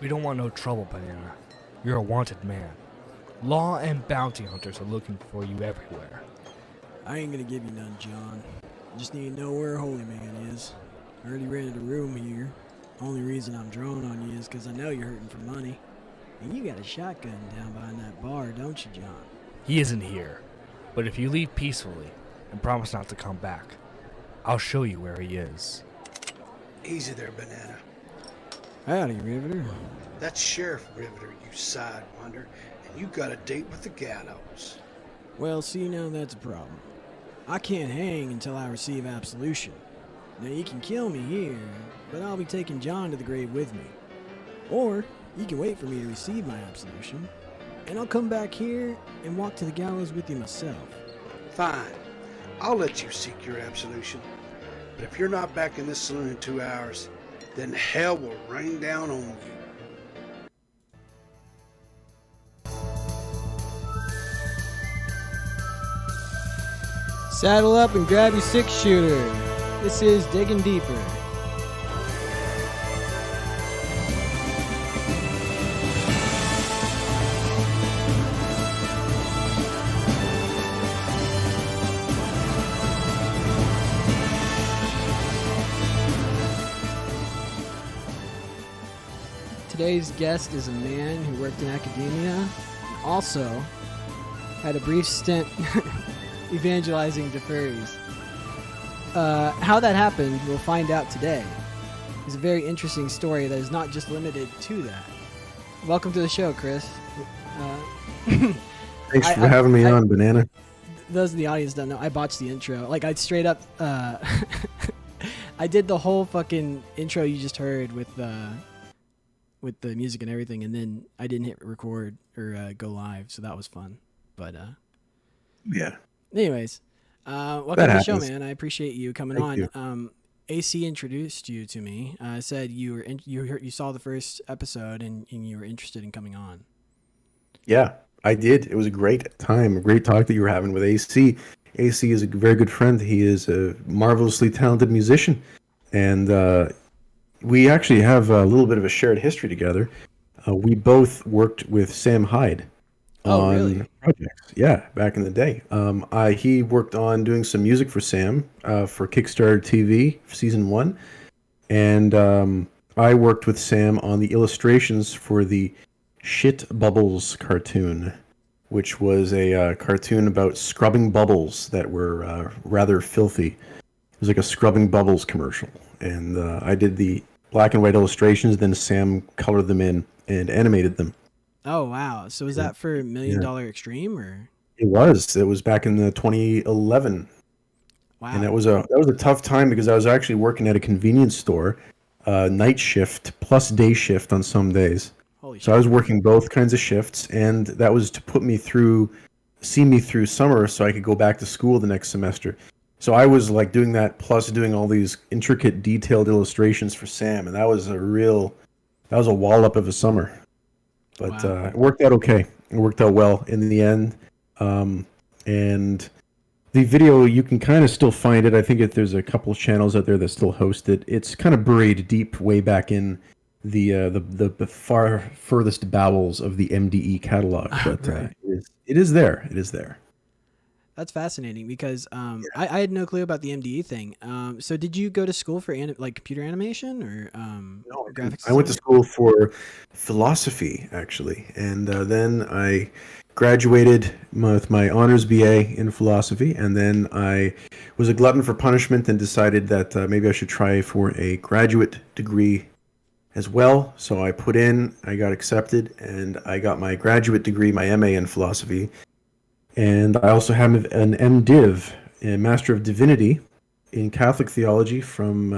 We don't want no trouble, Banana. You're a wanted man. Law and bounty hunters are looking for you everywhere. I ain't gonna give you none, John. I just need to know where Holy Man is. I already rented a room here. Only reason I'm drawing on you is because I know you're hurting for money. And you got a shotgun down behind that bar, don't you, John? He isn't here. But if you leave peacefully and promise not to come back, I'll show you where he is. Easy there, Banana. Howdy, Riveter. That's Sheriff Riveter, you sidewinder, and you got a date with the gallows. Well, see, now that's a problem. I can't hang until I receive absolution. Now, you can kill me here, but I'll be taking John to the grave with me. Or, you can wait for me to receive my absolution, and I'll come back here and walk to the gallows with you myself. Fine. I'll let you seek your absolution. But if you're not back in this saloon in 2 hours, then hell will rain down on you. Saddle up and grab your 6-shooter. This is Digging Deeper. Today's guest is a man who worked in academia and also had a brief stint evangelizing to furries. How that happened, we'll find out today. It's a very interesting story that is not just limited to that. Welcome to the show, Chris. Thanks for having me on, Banana. Those in the audience don't know, I botched the intro. Like, I'd straight up... I did the whole fucking intro you just heard with the music and everything, and then I didn't hit record or go live, so that was fun. But, yeah. Anyways, welcome to the show, man. I appreciate you coming on. AC introduced you to me. Said you saw the first episode and you were interested in coming on. Yeah, I did. It was a great time, a great talk that you were having with AC. AC is a very good friend. He is a marvelously talented musician, and we actually have a little bit of a shared history together. We both worked with Sam Hyde. On really? projects. Yeah, back in the day. He worked on doing some music for Sam for Kickstarter TV season 1, and I worked with Sam on the illustrations for the Shit Bubbles cartoon, which was a cartoon about scrubbing bubbles that were rather filthy. It was like a scrubbing bubbles commercial, and I did the black and white illustrations, then Sam colored them in and animated them. Oh, wow. So was that for $1 Million Extreme, or? It was back in the 2011. Wow. And that was a tough time because I was actually working at a convenience store, night shift plus day shift on some days. Holy shit. So I was working both kinds of shifts, and that was to see me through summer so I could go back to school the next semester. So I was like doing that plus doing all these intricate detailed illustrations for Sam, and that was a wallop of a summer. But Wow. it worked out okay. It worked out well in the end. And the video, you can kind of still find it. I think there's a couple of channels out there that still host it. It's kind of buried deep way back in the far furthest bowels of the MDE catalog. But Right. it is there. It is there. That's fascinating because I had no clue about the MDE thing. So did you go to school for computer animation or No, graphics? I went to school for philosophy, actually, and then I graduated with my honors BA in philosophy, and then I was a glutton for punishment and decided that maybe I should try for a graduate degree as well. So I got accepted, and I got my graduate degree, my MA in philosophy, and I also have an MDiv, a Master of Divinity in Catholic theology from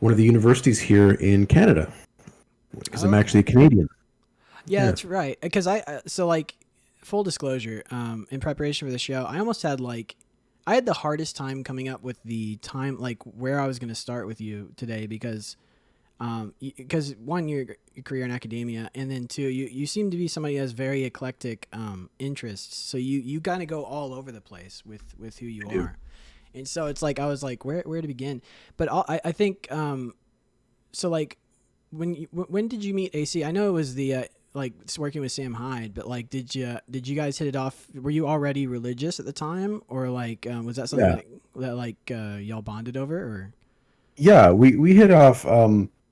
one of the universities here in Canada, because I'm actually a Canadian. Yeah, that's right. Because full disclosure, in preparation for the show, I almost had I had the hardest time coming up with the time, where I was going to start with you today, because one, your career in academia, and then two, you seem to be somebody who has very eclectic interests. So you kind of go all over the place with who you are. And so it's I was where to begin? But I think, when did you meet AC? I know it was the like working with Sam Hyde, but like did you guys hit it off? Were you already religious at the time, or like was that something that like y'all bonded over? Or Yeah, we hit off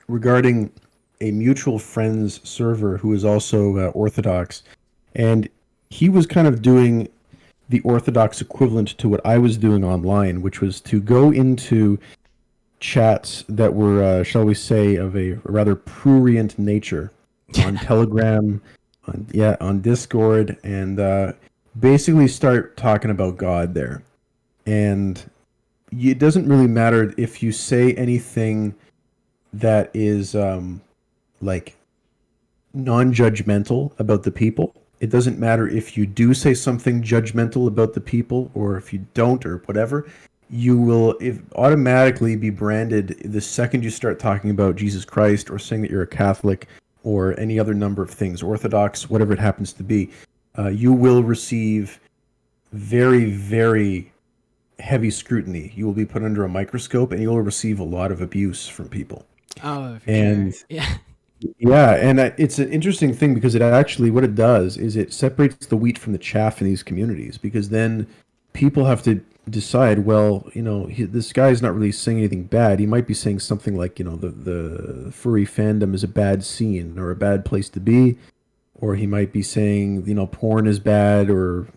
regarding a mutual friend's server who is also Orthodox, and he was kind of doing the Orthodox equivalent to what I was doing online, which was to go into chats that were, shall we say, of a rather prurient nature on Telegram, on Discord, and basically start talking about God there. And it doesn't really matter if you say anything that is like non-judgmental about the people. It doesn't matter if you do say something judgmental about the people, or if you don't, or whatever. You will automatically be branded the second you start talking about Jesus Christ, or saying that you're a Catholic, or any other number of things, Orthodox, whatever it happens to be. You will receive very, very heavy scrutiny. You will be put under a microscope, and you will receive a lot of abuse from people. oh, for And sure. Yeah. yeah, and it's an interesting thing, because it actually, what it does is it separates the wheat from the chaff in these communities, because then people have to decide, well, this guy's not really saying anything bad. He might be saying something like, the furry fandom is a bad scene or a bad place to be, or he might be saying, porn is bad, or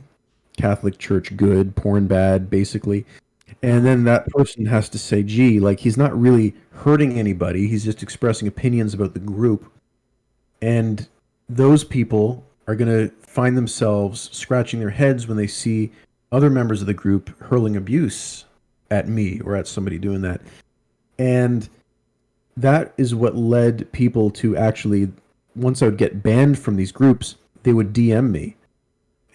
Catholic Church good, porn bad, basically. And then that person has to say, gee, like, he's not really hurting anybody. He's just expressing opinions about the group. And those people are going to find themselves scratching their heads when they see other members of the group hurling abuse at me or at somebody doing that. And that is what led people to actually, once I would get banned from these groups, they would DM me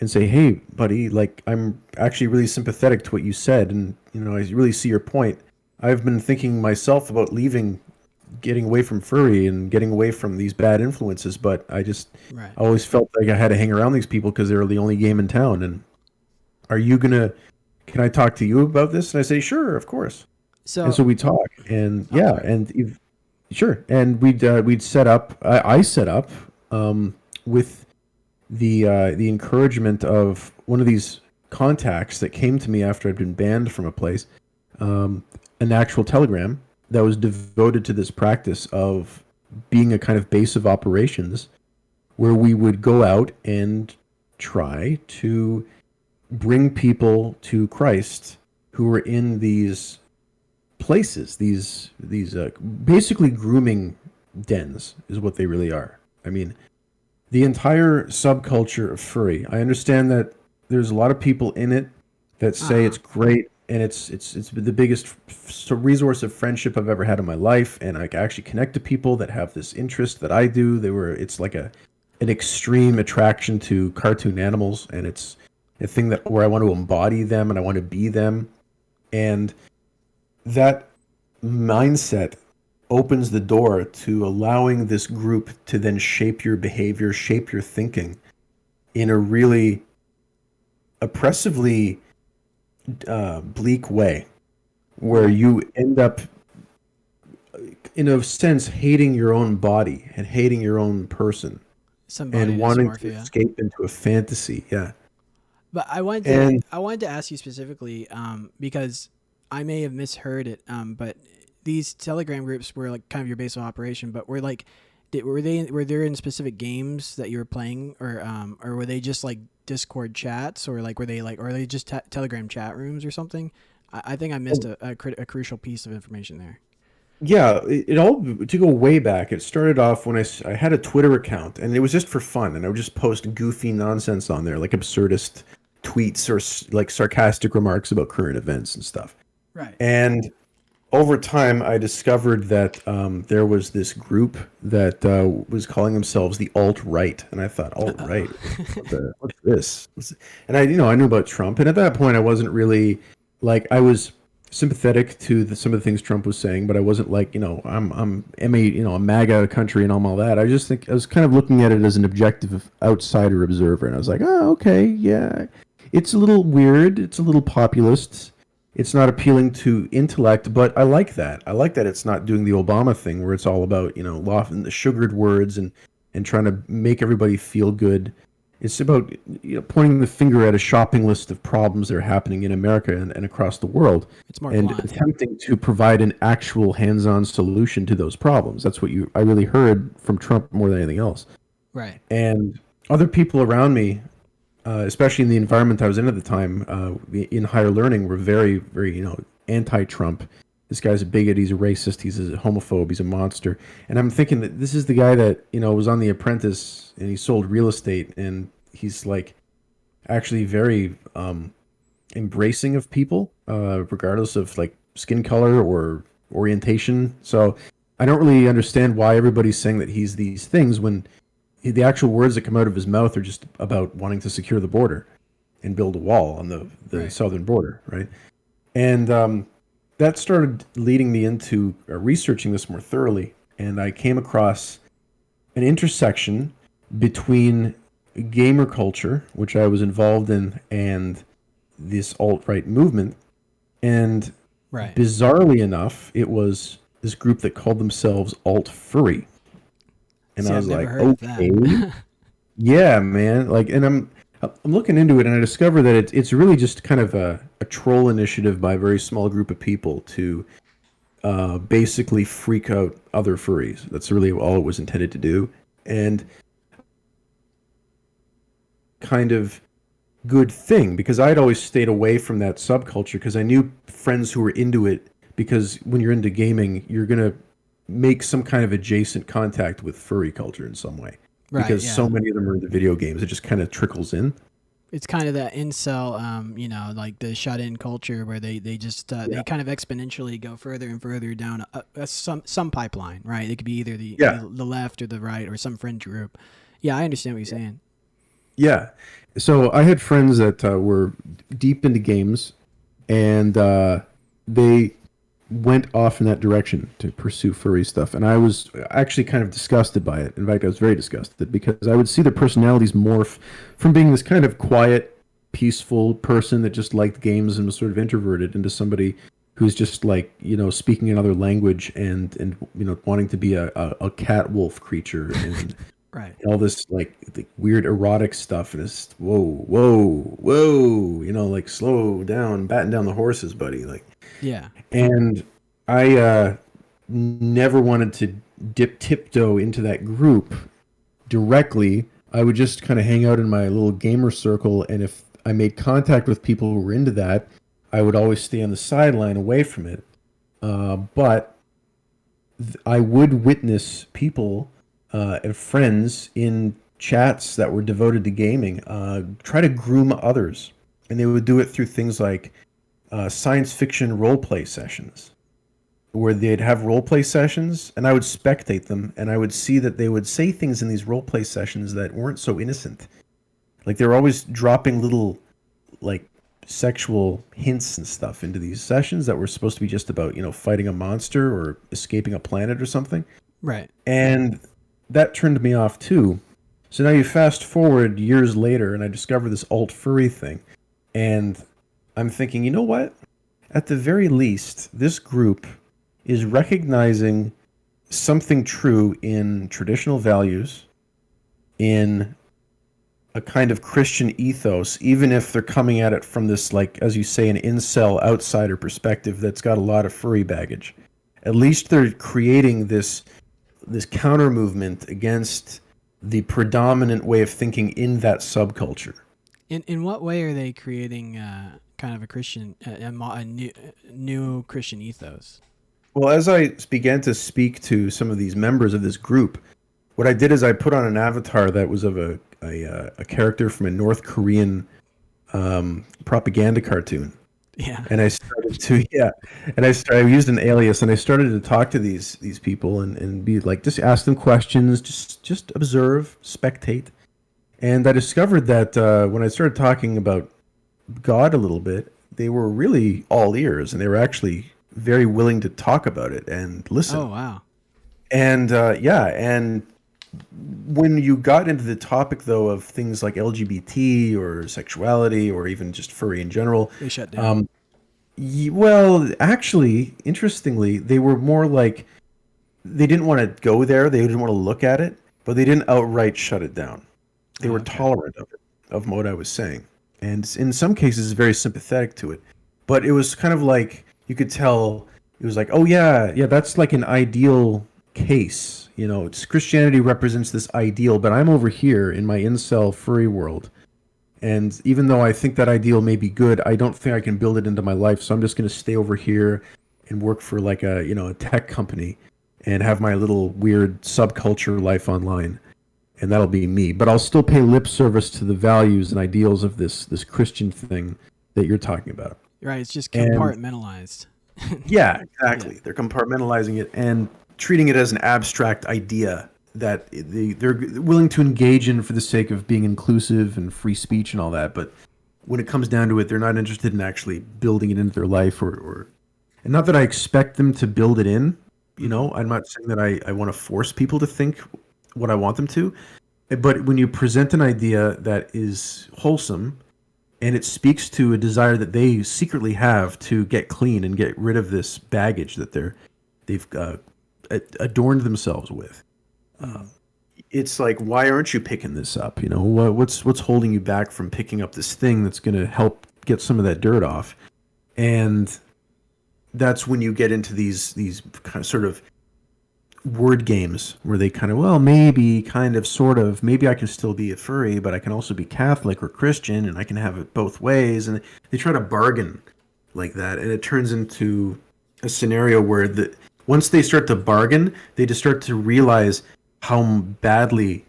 and say, hey, buddy, like, I'm actually really sympathetic to what you said, and, I really see your point. I've been thinking myself about leaving, getting away from furry and getting away from these bad influences, but I always felt like I had to hang around these people because they were the only game in town. And can I talk to you about this? And I say, sure, of course. So we talk, and sure. And we'd set up, I set up with the encouragement of one of these contacts that came to me after I'd been banned from a place, an actual Telegram that was devoted to this practice of being a kind of base of operations, where we would go out and try to bring people to Christ who are in these places, these basically grooming dens is what they really are. I mean, the entire subculture of furry, I understand that there's a lot of people in it that say it's great, and it's the biggest resource of friendship I've ever had in my life, and I can actually connect to people that have this interest that I do. It's like an extreme attraction to cartoon animals, and it's a thing where I want to embody them and I want to be them. And that mindset opens the door to allowing this group to then shape your behavior, shape your thinking in a really oppressively bleak way, where you end up, in a sense, hating your own body and hating your own person, and wanting to escape into a fantasy. Yeah. But I wanted to ask you specifically, because I may have misheard it, but these Telegram groups were like kind of your base of operation, but were there in specific games that you were playing, or were they just like Discord chats, or like were they just Telegram chat rooms or something? I think I missed a crucial piece of information there. Yeah, it all, to go way back, it started off when I had a Twitter account, and it was just for fun, and I would just post goofy nonsense on there, like absurdist tweets or like sarcastic remarks about current events and stuff. Right. And over time, I discovered that there was this group that was calling themselves the AltRight, and I thought, AltRight, what's this? And I knew about Trump, and at that point, I wasn't really like, I was sympathetic to some of the things Trump was saying, but I wasn't like, I'm a MAGA country and all that. I was kind of looking at it as an objective outsider observer, and I was like, oh, okay, yeah, it's a little weird, it's a little populist, It's not appealing to intellect, but I like that. I like that it's not doing the Obama thing where it's all about, often the sugared words and trying to make everybody feel good. It's about pointing the finger at a shopping list of problems that are happening in America and across the world, It's more and blunt. attempting to provide an actual hands-on solution to those problems. That's what I really heard from Trump more than anything else. Right. And other people around me, especially in the environment I was in at the time, in higher learning, were very, very, anti-Trump. This guy's a bigot. He's a racist. He's a homophobe. He's a monster. And I'm thinking that this is the guy that was on The Apprentice and he sold real estate, and he's like actually very embracing of people, regardless of like skin color or orientation. So I don't really understand why everybody's saying that he's these things when the actual words that come out of his mouth are just about wanting to secure the border and build a wall on the Right. southern border, right? And that started leading me into researching this more thoroughly, and I came across an intersection between gamer culture, which I was involved in, and this alt-right movement. And Right. bizarrely enough, it was this group that called themselves alt-furry. And See, I I've was never like, heard of okay, that. yeah, man. Like, and I'm looking into it, and I discover that it's really just kind of a troll initiative by a very small group of people to basically freak out other furries. That's really all it was intended to do. And kind of good thing, because I'd always stayed away from that subculture because I knew friends who were into it, because when you're into gaming, you're going to make some kind of adjacent contact with furry culture in some way. Right, Because yeah. so many of them are into video games. It just kind of trickles in. It's kind of that incel, like the shut-in culture where they just they kind of exponentially go further and further down some pipeline, right? It could be either the left or the right or some fringe group. Yeah, I understand what you're saying. Yeah. So I had friends that were deep into games, and they went off in that direction to pursue furry stuff. And I was actually kind of disgusted by it. In fact, I was very disgusted because I would see their personalities morph from being this kind of quiet, peaceful person that just liked games and was sort of introverted into somebody who's just like, speaking another language and wanting to be a cat wolf creature and Right. all this like the weird erotic stuff, and it's whoa, like slow down, batten down the horses, buddy. Like, Yeah. and I never wanted to tiptoe into that group directly. I would just kind of hang out in my little gamer circle, and if I made contact with people who were into that, I would always stay on the sideline away from it. But I would witness people and friends in chats that were devoted to gaming try to groom others, and they would do it through things like science fiction roleplay sessions, where they'd have roleplay sessions, and I would spectate them, and I would see that they would say things in these roleplay sessions that weren't so innocent. Like, they were always dropping little, like, sexual hints and stuff into these sessions that were supposed to be just about, fighting a monster or escaping a planet or something. Right. And that turned me off, too. So now you fast forward years later, and I discover this alt-furry thing, and I'm thinking, you know what? At the very least, this group is recognizing something true in traditional values, in a kind of Christian ethos, even if they're coming at it from this, like, as you say, an incel outsider perspective that's got a lot of furry baggage. At least they're creating this counter movement against the predominant way of thinking in that subculture. In what way are they creating kind of a Christian, a new Christian ethos? Well, as I began to speak to some of these members of this group, what I did is I put on an avatar that was of a character from a North Korean propaganda cartoon. Yeah. And I started to, I used an alias, and I started to talk to these people and be like, just ask them questions, just observe, spectate. And I discovered that when I started talking about God a little bit, they were really all ears, and they were actually very willing to talk about it and listen. Oh, wow. And and when you got into the topic, though, of things like LGBT or sexuality or even just furry in general, They shut down. Well, actually, interestingly, they were more like they didn't want to go there, they didn't want to look at it, but they didn't outright shut it down. They Oh, were okay. tolerant of it, of what I was saying, and in some cases, very sympathetic to it. But it was kind of like you could tell it was like, oh yeah, yeah, that's like an ideal case. Christianity represents this ideal, but I'm over here in my incel furry world. And even though I think that ideal may be good, I don't think I can build it into my life. So I'm just going to stay over here and work for like a tech company and have my little weird subculture life online. And that'll be me. But I'll still pay lip service to the values and ideals of this Christian thing that you're talking about. Right. It's just And compartmentalized. yeah, Yeah. exactly. They're compartmentalizing it and treating it as an abstract idea that they're willing to engage in for the sake of being inclusive and free speech and all that. But when it comes down to it, they're not interested in actually building it into their life or and not that I expect them to build it in. I'm not saying that I want to force people to think what I want them to. But when you present an idea that is wholesome and it speaks to a desire that they secretly have to get clean and get rid of this baggage that they've adorned themselves with. It's like, why aren't you picking this up? What's holding you back from picking up this thing that's going to help get some of that dirt off? And that's when you get into these kind of sort of word games where they kind of, well, maybe, kind of, sort of, maybe I can still be a furry, but I can also be Catholic or Christian, and I can have it both ways. And they try to bargain like that, and it turns into a scenario where once they start to bargain, they just start to realize how badly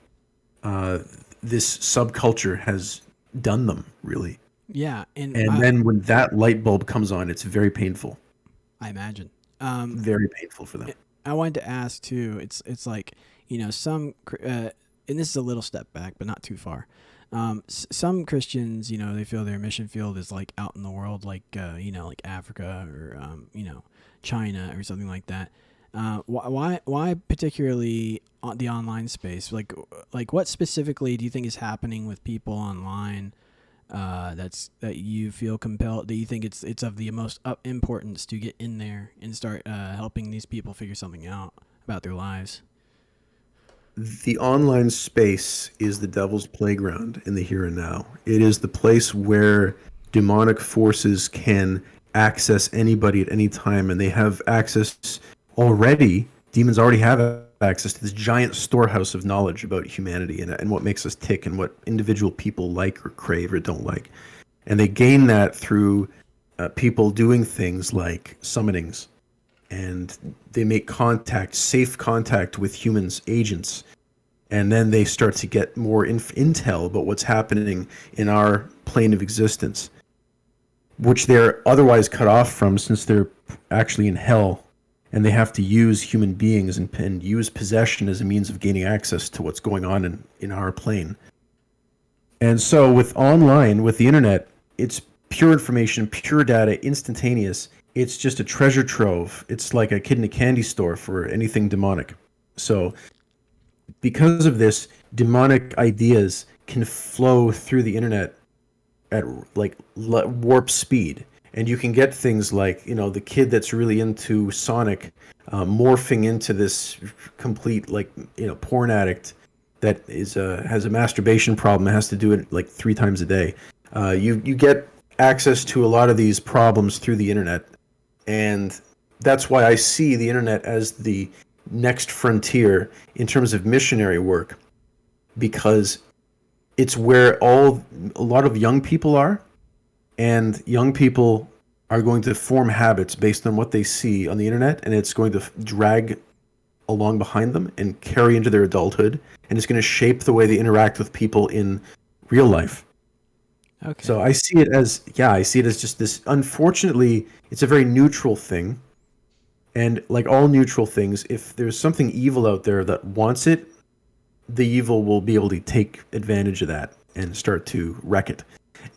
this subculture has done them, really. Yeah. And then when that light bulb comes on, it's very painful. I imagine. Very painful for them. I wanted to ask too. It's like, some, and this is a little step back, but not too far. Some Christians, they feel their mission field is like out in the world, like like Africa or China or something like that. Why particularly the online space? Like what specifically do you think is happening with people online? That you feel compelled, that you think it's of the most importance to get in there and start helping these people figure something out about their lives? The online space is the devil's playground in the here and now. It is the place where demonic forces can access anybody at any time, and they have access already. Demons already have access to this giant storehouse of knowledge about humanity and what makes us tick and what individual people like or crave or don't like. And they gain that through people doing things like summonings. And they make safe contact with humans, agents. And then they start to get more intel about what's happening in our plane of existence, which they're otherwise cut off from since they're actually in hell. And they have to use human beings and use possession as a means of gaining access to what's going on in our plane. And so with the internet, it's pure information, pure data, instantaneous. It's just a treasure trove. It's like a kid in a candy store for anything demonic. So because of this, demonic ideas can flow through the internet at like warp speed. And you can get things like, the kid that's really into Sonic morphing into this complete, porn addict that has a masturbation problem and has to do it like 3 times a day. You get access to a lot of these problems through the internet. And that's why I see the internet as the next frontier in terms of missionary work, because it's where a lot of young people are. And young people are going to form habits based on what they see on the internet, and it's going to drag along behind them and carry into their adulthood, and it's going to shape the way they interact with people in real life. Okay. So I see it as just this, unfortunately, it's a very neutral thing. And like all neutral things, if there's something evil out there that wants it, the evil will be able to take advantage of that and start to wreck it.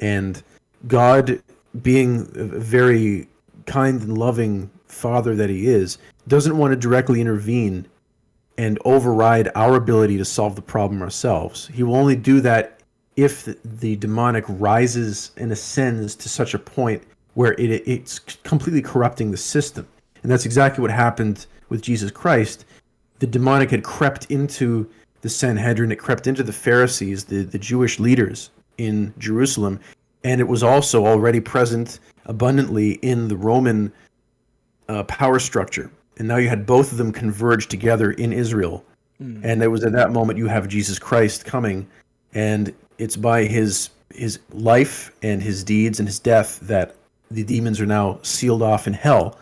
And God, being a very kind and loving father that he is, doesn't want to directly intervene and override our ability to solve the problem ourselves. He will only do that if the demonic rises and ascends to such a point where it's completely corrupting the system. And that's exactly what happened with Jesus Christ. The demonic had crept into the Sanhedrin, it crept into the Pharisees, the Jewish leaders in Jerusalem, and it was also already present abundantly in the Roman power structure. And now you had both of them converge together in Israel. And it was at that moment you have Jesus Christ coming, and it's by his life and his deeds and his death that the demons are now sealed off in hell.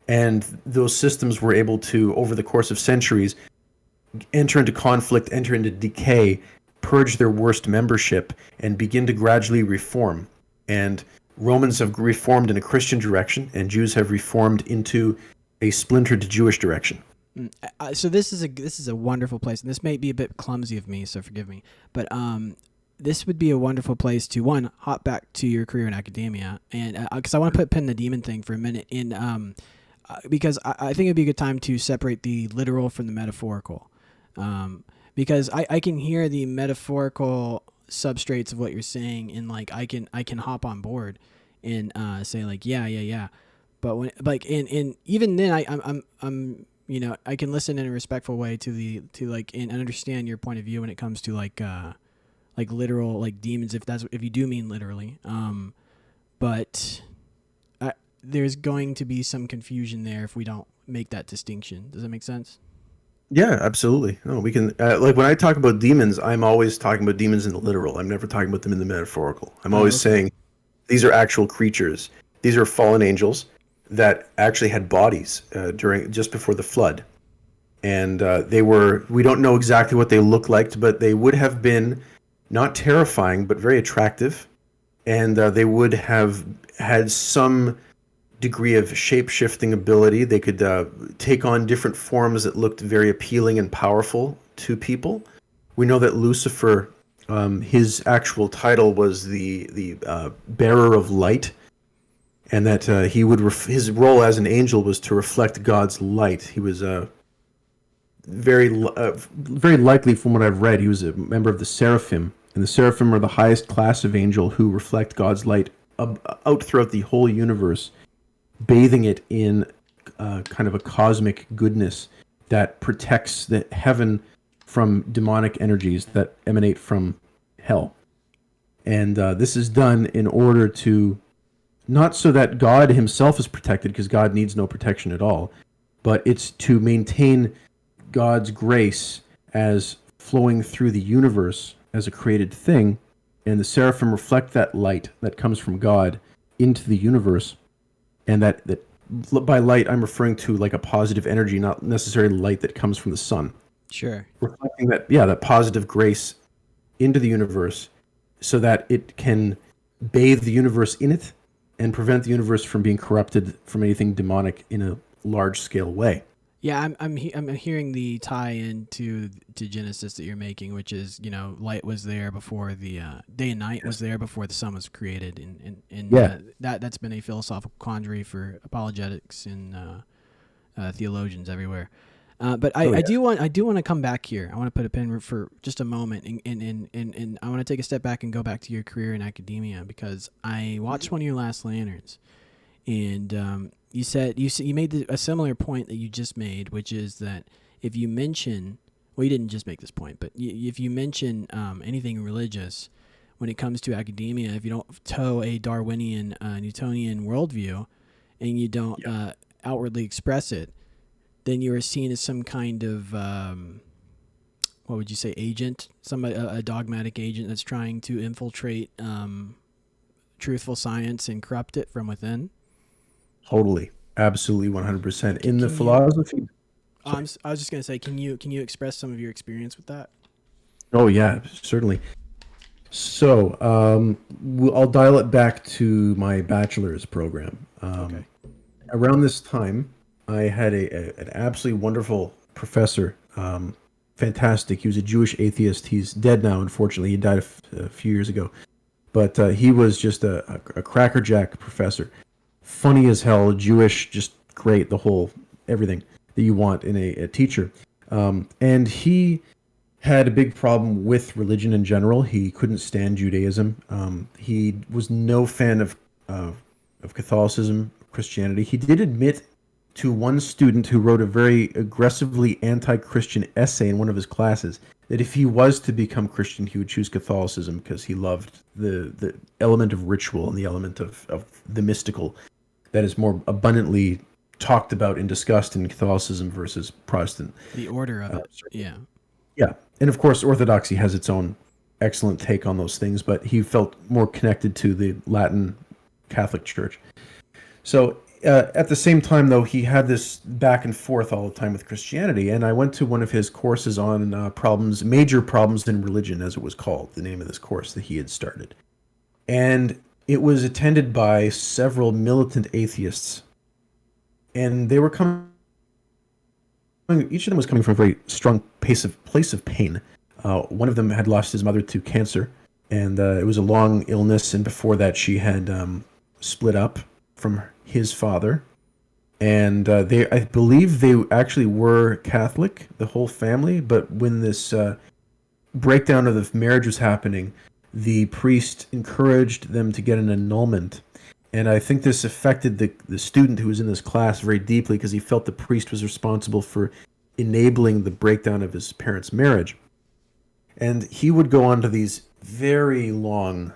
And those systems were able to, over the course of centuries, enter into conflict, enter into decay, purge their worst membership, and begin to gradually reform. And Romans have reformed in a Christian direction, and Jews have reformed into a splintered Jewish direction. So this is a wonderful place, and this may be a bit clumsy of me, so forgive me. But this would be a wonderful place to, one, hop back to your career in academia, and because I want to put a pin in the demon thing for a minute, because I think it'd be a good time to separate the literal from the metaphorical, because I can hear the metaphorical substrates of what you're saying, and like I can hop on board and say like yeah, but when like and even then I'm you know, I can listen in a respectful way to like and understand your point of view when it comes to like literal like demons, if you do mean literally. But there's going to be some confusion there if we don't make that distinction. Does that make sense? Yeah, absolutely. No, we can like when I talk about demons, I'm always talking about demons in the literal. I'm never talking about them in the metaphorical. I'm always saying these are actual creatures. These are fallen angels that actually had bodies just before the flood, and we don't know exactly what they looked like, but they would have been not terrifying but very attractive, and they would have had some degree of shape-shifting ability. They could take on different forms that looked very appealing and powerful to people. We know that Lucifer, his actual title was the bearer of light, and that his role as an angel was to reflect God's light. He was very likely, from what I've read, he was a member of the seraphim, and the seraphim are the highest class of angel who reflect God's light out throughout the whole universe, bathing it in kind of a cosmic goodness that protects the heaven from demonic energies that emanate from hell. And this is done in order to, not so that God himself is protected, because God needs no protection at all, but it's to maintain God's grace as flowing through the universe as a created thing, and the seraphim reflect that light that comes from God into the universe. And that by light, I'm referring to like a positive energy, not necessarily light that comes from the sun. Sure. Reflecting that positive grace into the universe so that it can bathe the universe in it and prevent the universe from being corrupted from anything demonic in a large scale way. Yeah, I'm hearing the tie into to Genesis that you're making, which is, you know, light was there before the day and night was there before the sun was created, and that's been a philosophical quandary for apologetics and theologians everywhere. But I do want to come back here. I want to put a pin for just a moment, and I want to take a step back and go back to your career in academia, because I watched one of your Last Lanterns, and you said you made a similar point that you just made, which is that if you mention, well, you didn't just make this point, but if you mention anything religious when it comes to academia, if you don't toe a Darwinian, Newtonian worldview, and you don't outwardly express it, then you are seen as some kind of, what would you say, agent, a dogmatic agent that's trying to infiltrate truthful science and corrupt it from within. Totally, absolutely, 100%. In the philosophy, I was just gonna say, can you express some of your experience with that? Oh yeah, certainly. So I'll dial it back to my bachelor's program. Okay. Around this time, I had an absolutely wonderful professor, fantastic. He was a Jewish atheist. He's dead now, unfortunately. He died a few years ago. But he was just a crackerjack professor. Funny as hell, Jewish, just great, everything that you want in a teacher. And he had a big problem with religion in general. He couldn't stand Judaism. He was no fan of of Catholicism, Christianity. He did admit to one student who wrote a very aggressively anti-Christian essay in one of his classes that if he was to become Christian, he would choose Catholicism because he loved the element of ritual and the element of the mystical that is more abundantly talked about and discussed in Catholicism versus Protestant. The order of it, yeah. Yeah, and of course, Orthodoxy has its own excellent take on those things, but he felt more connected to the Latin Catholic Church. So at the same time, though, he had this back and forth all the time with Christianity, and I went to one of his courses on major problems in religion, as it was called, the name of this course that he had started. And it was attended by several militant atheists, and they were coming, each of them was coming from a very strong place of pain. One of them had lost his mother to cancer, and it was a long illness, and before that she had split up from his father, and I believe they actually were Catholic, the whole family, but when this breakdown of the marriage was happening, the priest encouraged them to get an annulment, and I think this affected the student who was in this class very deeply because he felt the priest was responsible for enabling the breakdown of his parents' marriage. And he would go on to these very long,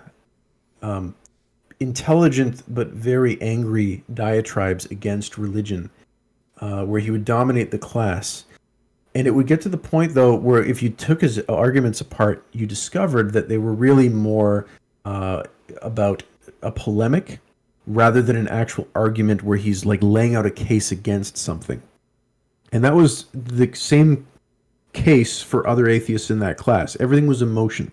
intelligent but very angry diatribes against religion, where he would dominate the class. And it would get to the point, though, where if you took his arguments apart, you discovered that they were really more about a polemic rather than an actual argument where he's like laying out a case against something. And that was the same case for other atheists in that class. Everything was emotion.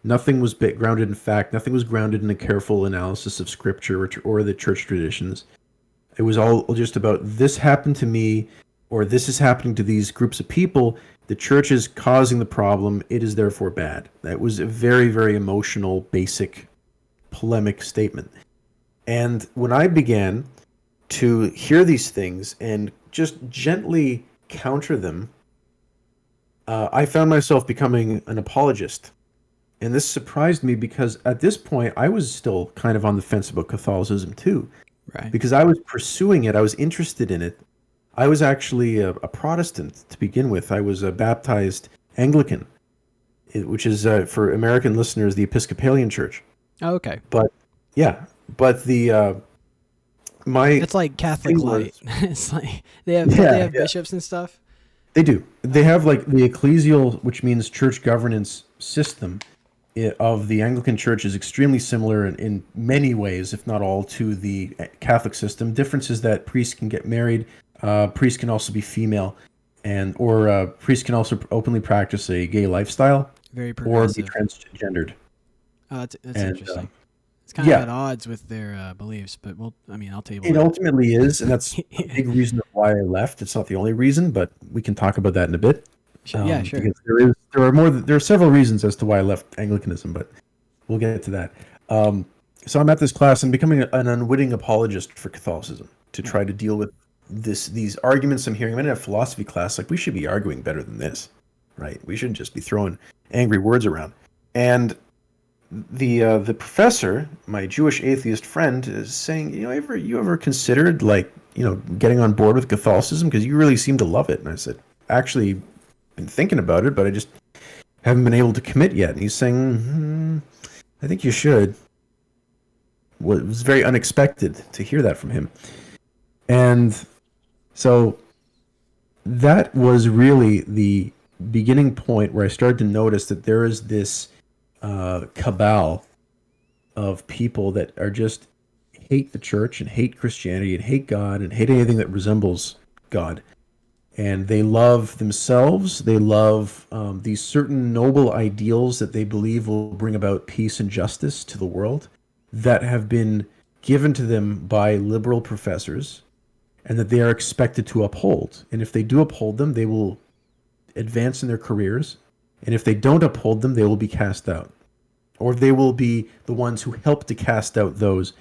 Nothing was grounded in fact. Nothing was grounded in a careful analysis of scripture or the church traditions. It was all just about this happened to me, or this is happening to these groups of people. The church is causing the problem. It is therefore bad. That was a very, very emotional, basic, polemic statement. And when I began to hear these things and just gently counter them, I found myself becoming an apologist. And this surprised me because at this point, I was still kind of on the fence about Catholicism too. Right. Because I was pursuing it. I was interested in it. I was actually a Protestant to begin with. I was a baptized Anglican, which is, for American listeners, the Episcopalian Church. Oh, okay. But, yeah. But it's like Catholic light. It's like they have bishops and stuff. They do. They have like the ecclesial, which means church governance system of the Anglican Church is extremely similar in many ways, if not all, to the Catholic system. Difference is that priests can get married. Priests can also be female, or priests can also openly practice a gay lifestyle. Very progressive. Or be transgendered. That's interesting. It's kind of at odds with their beliefs, but I'll table it. It ultimately is, and that's a big reason why I left. It's not the only reason, but we can talk about that in a bit. Yeah, sure. Because there are several reasons as to why I left Anglicanism, but we'll get to that. So I'm at this class and becoming an unwitting apologist for Catholicism to try to deal with these arguments I'm hearing. I'm in a philosophy class, like we should be arguing better than this, right? We shouldn't just be throwing angry words around. And the professor, my Jewish atheist friend, is saying, you ever considered getting on board with Catholicism because you really seem to love it? And I said, actually, been thinking about it, but I just haven't been able to commit yet. And he's saying, I think you should. Well, it was very unexpected to hear that from him. And so that was really the beginning point where I started to notice that there is this cabal of people that are just hate the church and hate Christianity and hate God and hate anything that resembles God. And they love themselves. They love these certain noble ideals that they believe will bring about peace and justice to the world that have been given to them by liberal professors and that they are expected to uphold. And if they do uphold them, they will advance in their careers. And if they don't uphold them, they will be cast out. Or they will be the ones who help to cast out those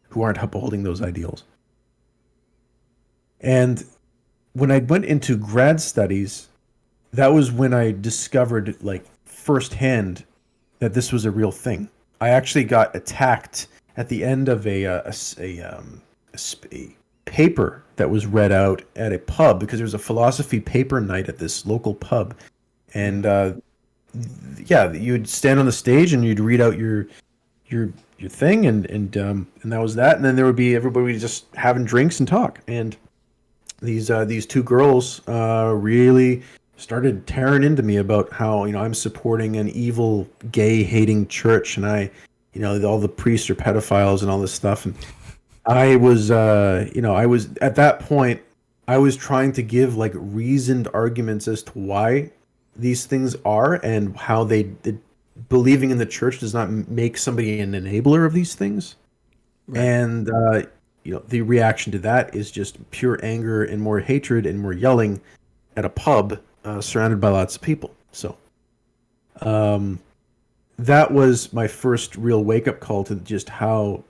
who aren't upholding those ideals. And when I went into grad studies, that was when I discovered, firsthand that this was a real thing. I actually got attacked at the end of a paper that was read out at a pub, because there was a philosophy paper night at this local pub, and yeah, you'd stand on the stage and you'd read out your thing, and that was that, and then there would be everybody just having drinks and talk, and these two girls really started tearing into me about how, I'm supporting an evil, gay hating church, and all the priests are pedophiles and all this stuff, and I was at that point, I was trying to give like reasoned arguments as to why these things are, and how believing in the church does not make somebody an enabler of these things. Right. And the reaction to that is just pure anger and more hatred and more yelling at a pub surrounded by lots of people. So that was my first real wake-up call to just how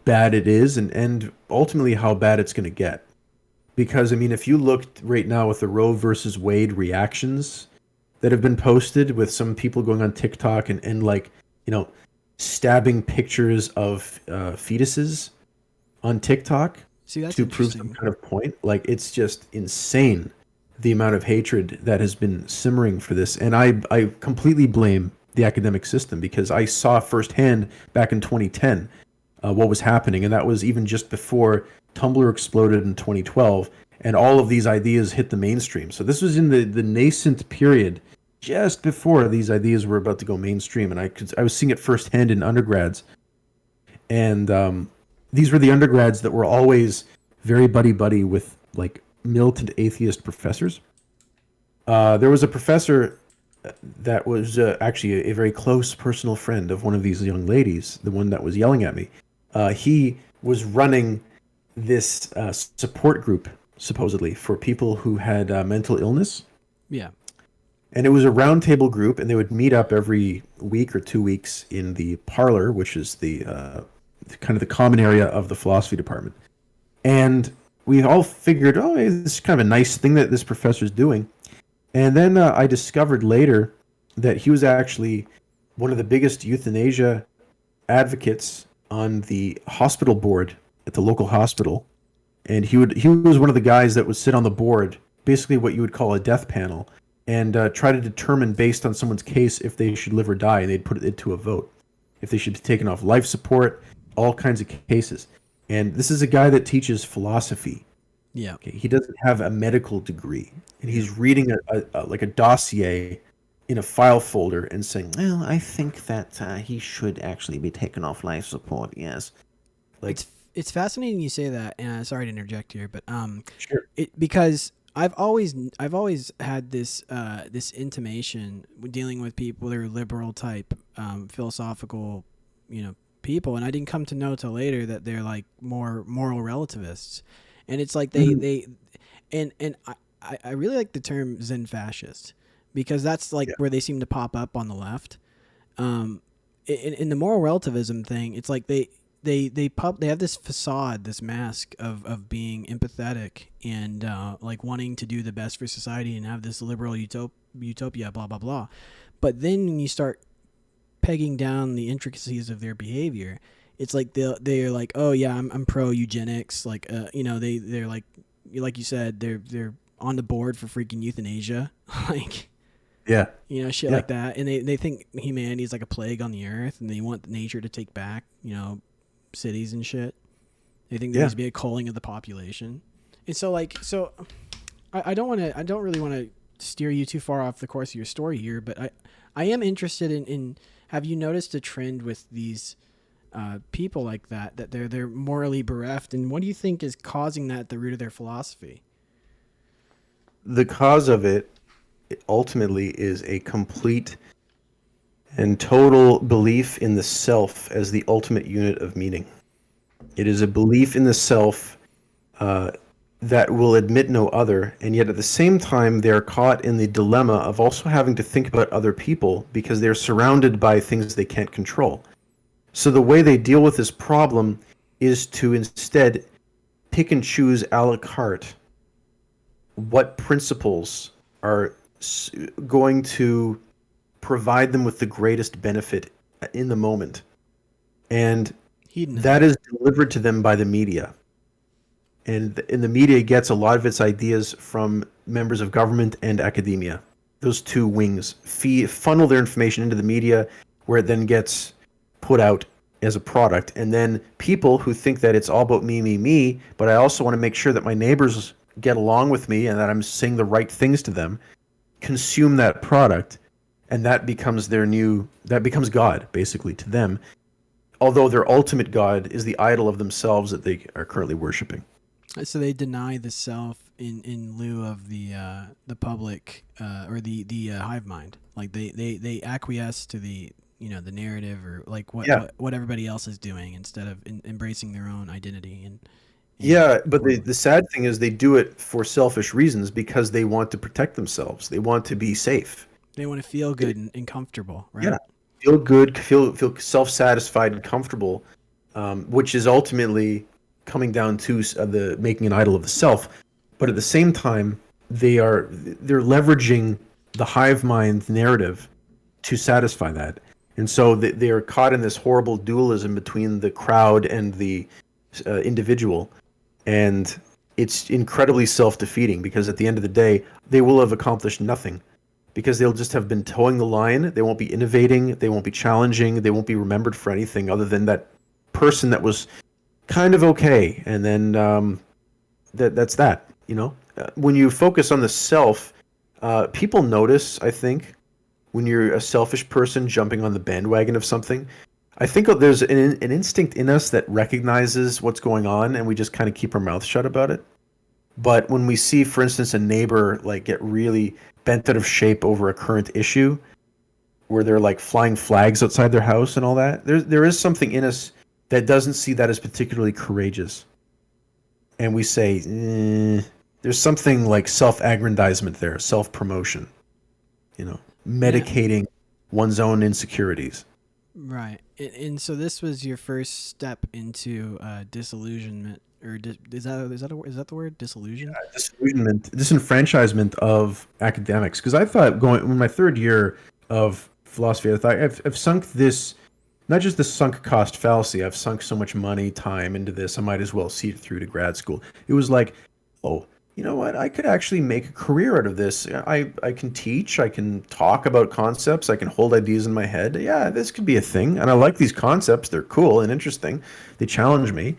bad it is, and ultimately how bad it's going to get. Because, if you looked right now with the Roe versus Wade reactions that have been posted, with some people going on TikTok and like, stabbing pictures of fetuses on TikTok to prove some kind of point. Like, it's just insane, the amount of hatred that has been simmering for this. And I completely blame the academic system, because I saw firsthand back in 2010 what was happening. And that was even just before Tumblr exploded in 2012 and all of these ideas hit the mainstream. So this was in the nascent period just before these ideas were about to go mainstream. And I was seeing it firsthand in undergrads. And these were the undergrads that were always very buddy-buddy with like militant atheist professors. There was a professor that was actually a very close personal friend of one of these young ladies, the one that was yelling at me. He was running this support group, supposedly, for people who had mental illness. Yeah. And it was a roundtable group, and they would meet up every week or 2 weeks in the parlor, which is the kind of the common area of the philosophy department. And we all figured, hey, this is kind of a nice thing that this professor's doing. And then I discovered later that he was actually one of the biggest euthanasia advocates on the hospital board at the local hospital. And he was one of the guys that would sit on the board, basically what you would call a death panel, and try to determine based on someone's case if they should live or die, and they'd put it to a vote. If they should be taken off life support, all kinds of cases. And this is a guy that teaches philosophy. Yeah. Okay, he doesn't have a medical degree, and he's reading a dossier in a file folder and saying, "Well, I think that he should actually be taken off life support." Yes, like it's fascinating you say that. And sorry to interject here, but sure. Because I've always had this this intimation dealing with people that are liberal type philosophical, people, and I didn't come to know till later that they're like more moral relativists. And it's like I really like the term Zen fascist, because that's like where they seem to pop up on the left. In the moral relativism thing, it's like they have this facade, this mask of being empathetic and like wanting to do the best for society and have this liberal utopia, blah blah blah. But then when you start pegging down the intricacies of their behavior, it's like they're like, oh yeah, I'm pro eugenics, like they're like you said, they're on the board for freaking euthanasia, like shit like that, and they think humanity is like a plague on the earth, and they want nature to take back cities and shit. They think there needs to be a culling of the population, and so I don't really want to steer you too far off the course of your story here, but I am interested in have you noticed a trend with these people like that they're morally bereft, and what do you think is causing that at the root of their philosophy? The cause of it ultimately is a complete and total belief in the self as the ultimate unit of meaning. It is a belief in the self that will admit no other, and yet at the same time they're caught in the dilemma of also having to think about other people because they're surrounded by things they can't control. So the way they deal with this problem is to instead pick and choose a la carte what principles are going to provide them with the greatest benefit in the moment. And Hedonism. that is delivered to them by the media. And the media gets a lot of its ideas from members of government and academia. Those two wings funnel their information into the media, where it then gets put out as a product. And then people who think that it's all about me, but I also want to make sure that my neighbors get along with me and that I'm saying the right things to them, consume that product, and that becomes God, basically, to them. Although their ultimate God is the idol of themselves that they are currently worshiping. So they deny the self in lieu of the public or the hive mind. Like they acquiesce to the the narrative or like what everybody else is doing instead of embracing their own identity. And yeah, but the sad thing is they do it for selfish reasons because they want to protect themselves. They want to be safe. They want to feel good and comfortable, right? Yeah, feel good, feel self-satisfied and comfortable, which is ultimately coming down to the making an idol of the self. But at the same time, they're leveraging the hive mind narrative to satisfy that. And so they are caught in this horrible dualism between the crowd and the individual. And it's incredibly self-defeating because at the end of the day, they will have accomplished nothing because they'll just have been towing the line. They won't be innovating. They won't be challenging. They won't be remembered for anything other than that person that was kind of okay. And then that's that. When you focus on the self, people notice, I think, when you're a selfish person jumping on the bandwagon of something. I think there's an instinct in us that recognizes what's going on, and we just kind of keep our mouth shut about it. But when we see, for instance, a neighbor like get really bent out of shape over a current issue, where they're like flying flags outside their house and all that, there is something in us that doesn't see that as particularly courageous. And we say, there's something like self-aggrandizement there, self-promotion, medicating one's own insecurities. Right. And so this was your first step into disillusionment, or is that the word, disillusion? Disenfranchisement of academics. Because I thought in my third year of philosophy, I thought I've sunk this, not just the sunk cost fallacy, I've sunk so much money, time into this, I might as well see it through to grad school. It was like, oh, you know what? I could actually make a career out of this. I can teach. I can talk about concepts. I can hold ideas in my head. Yeah, this could be a thing. And I like these concepts. They're cool and interesting. They challenge me.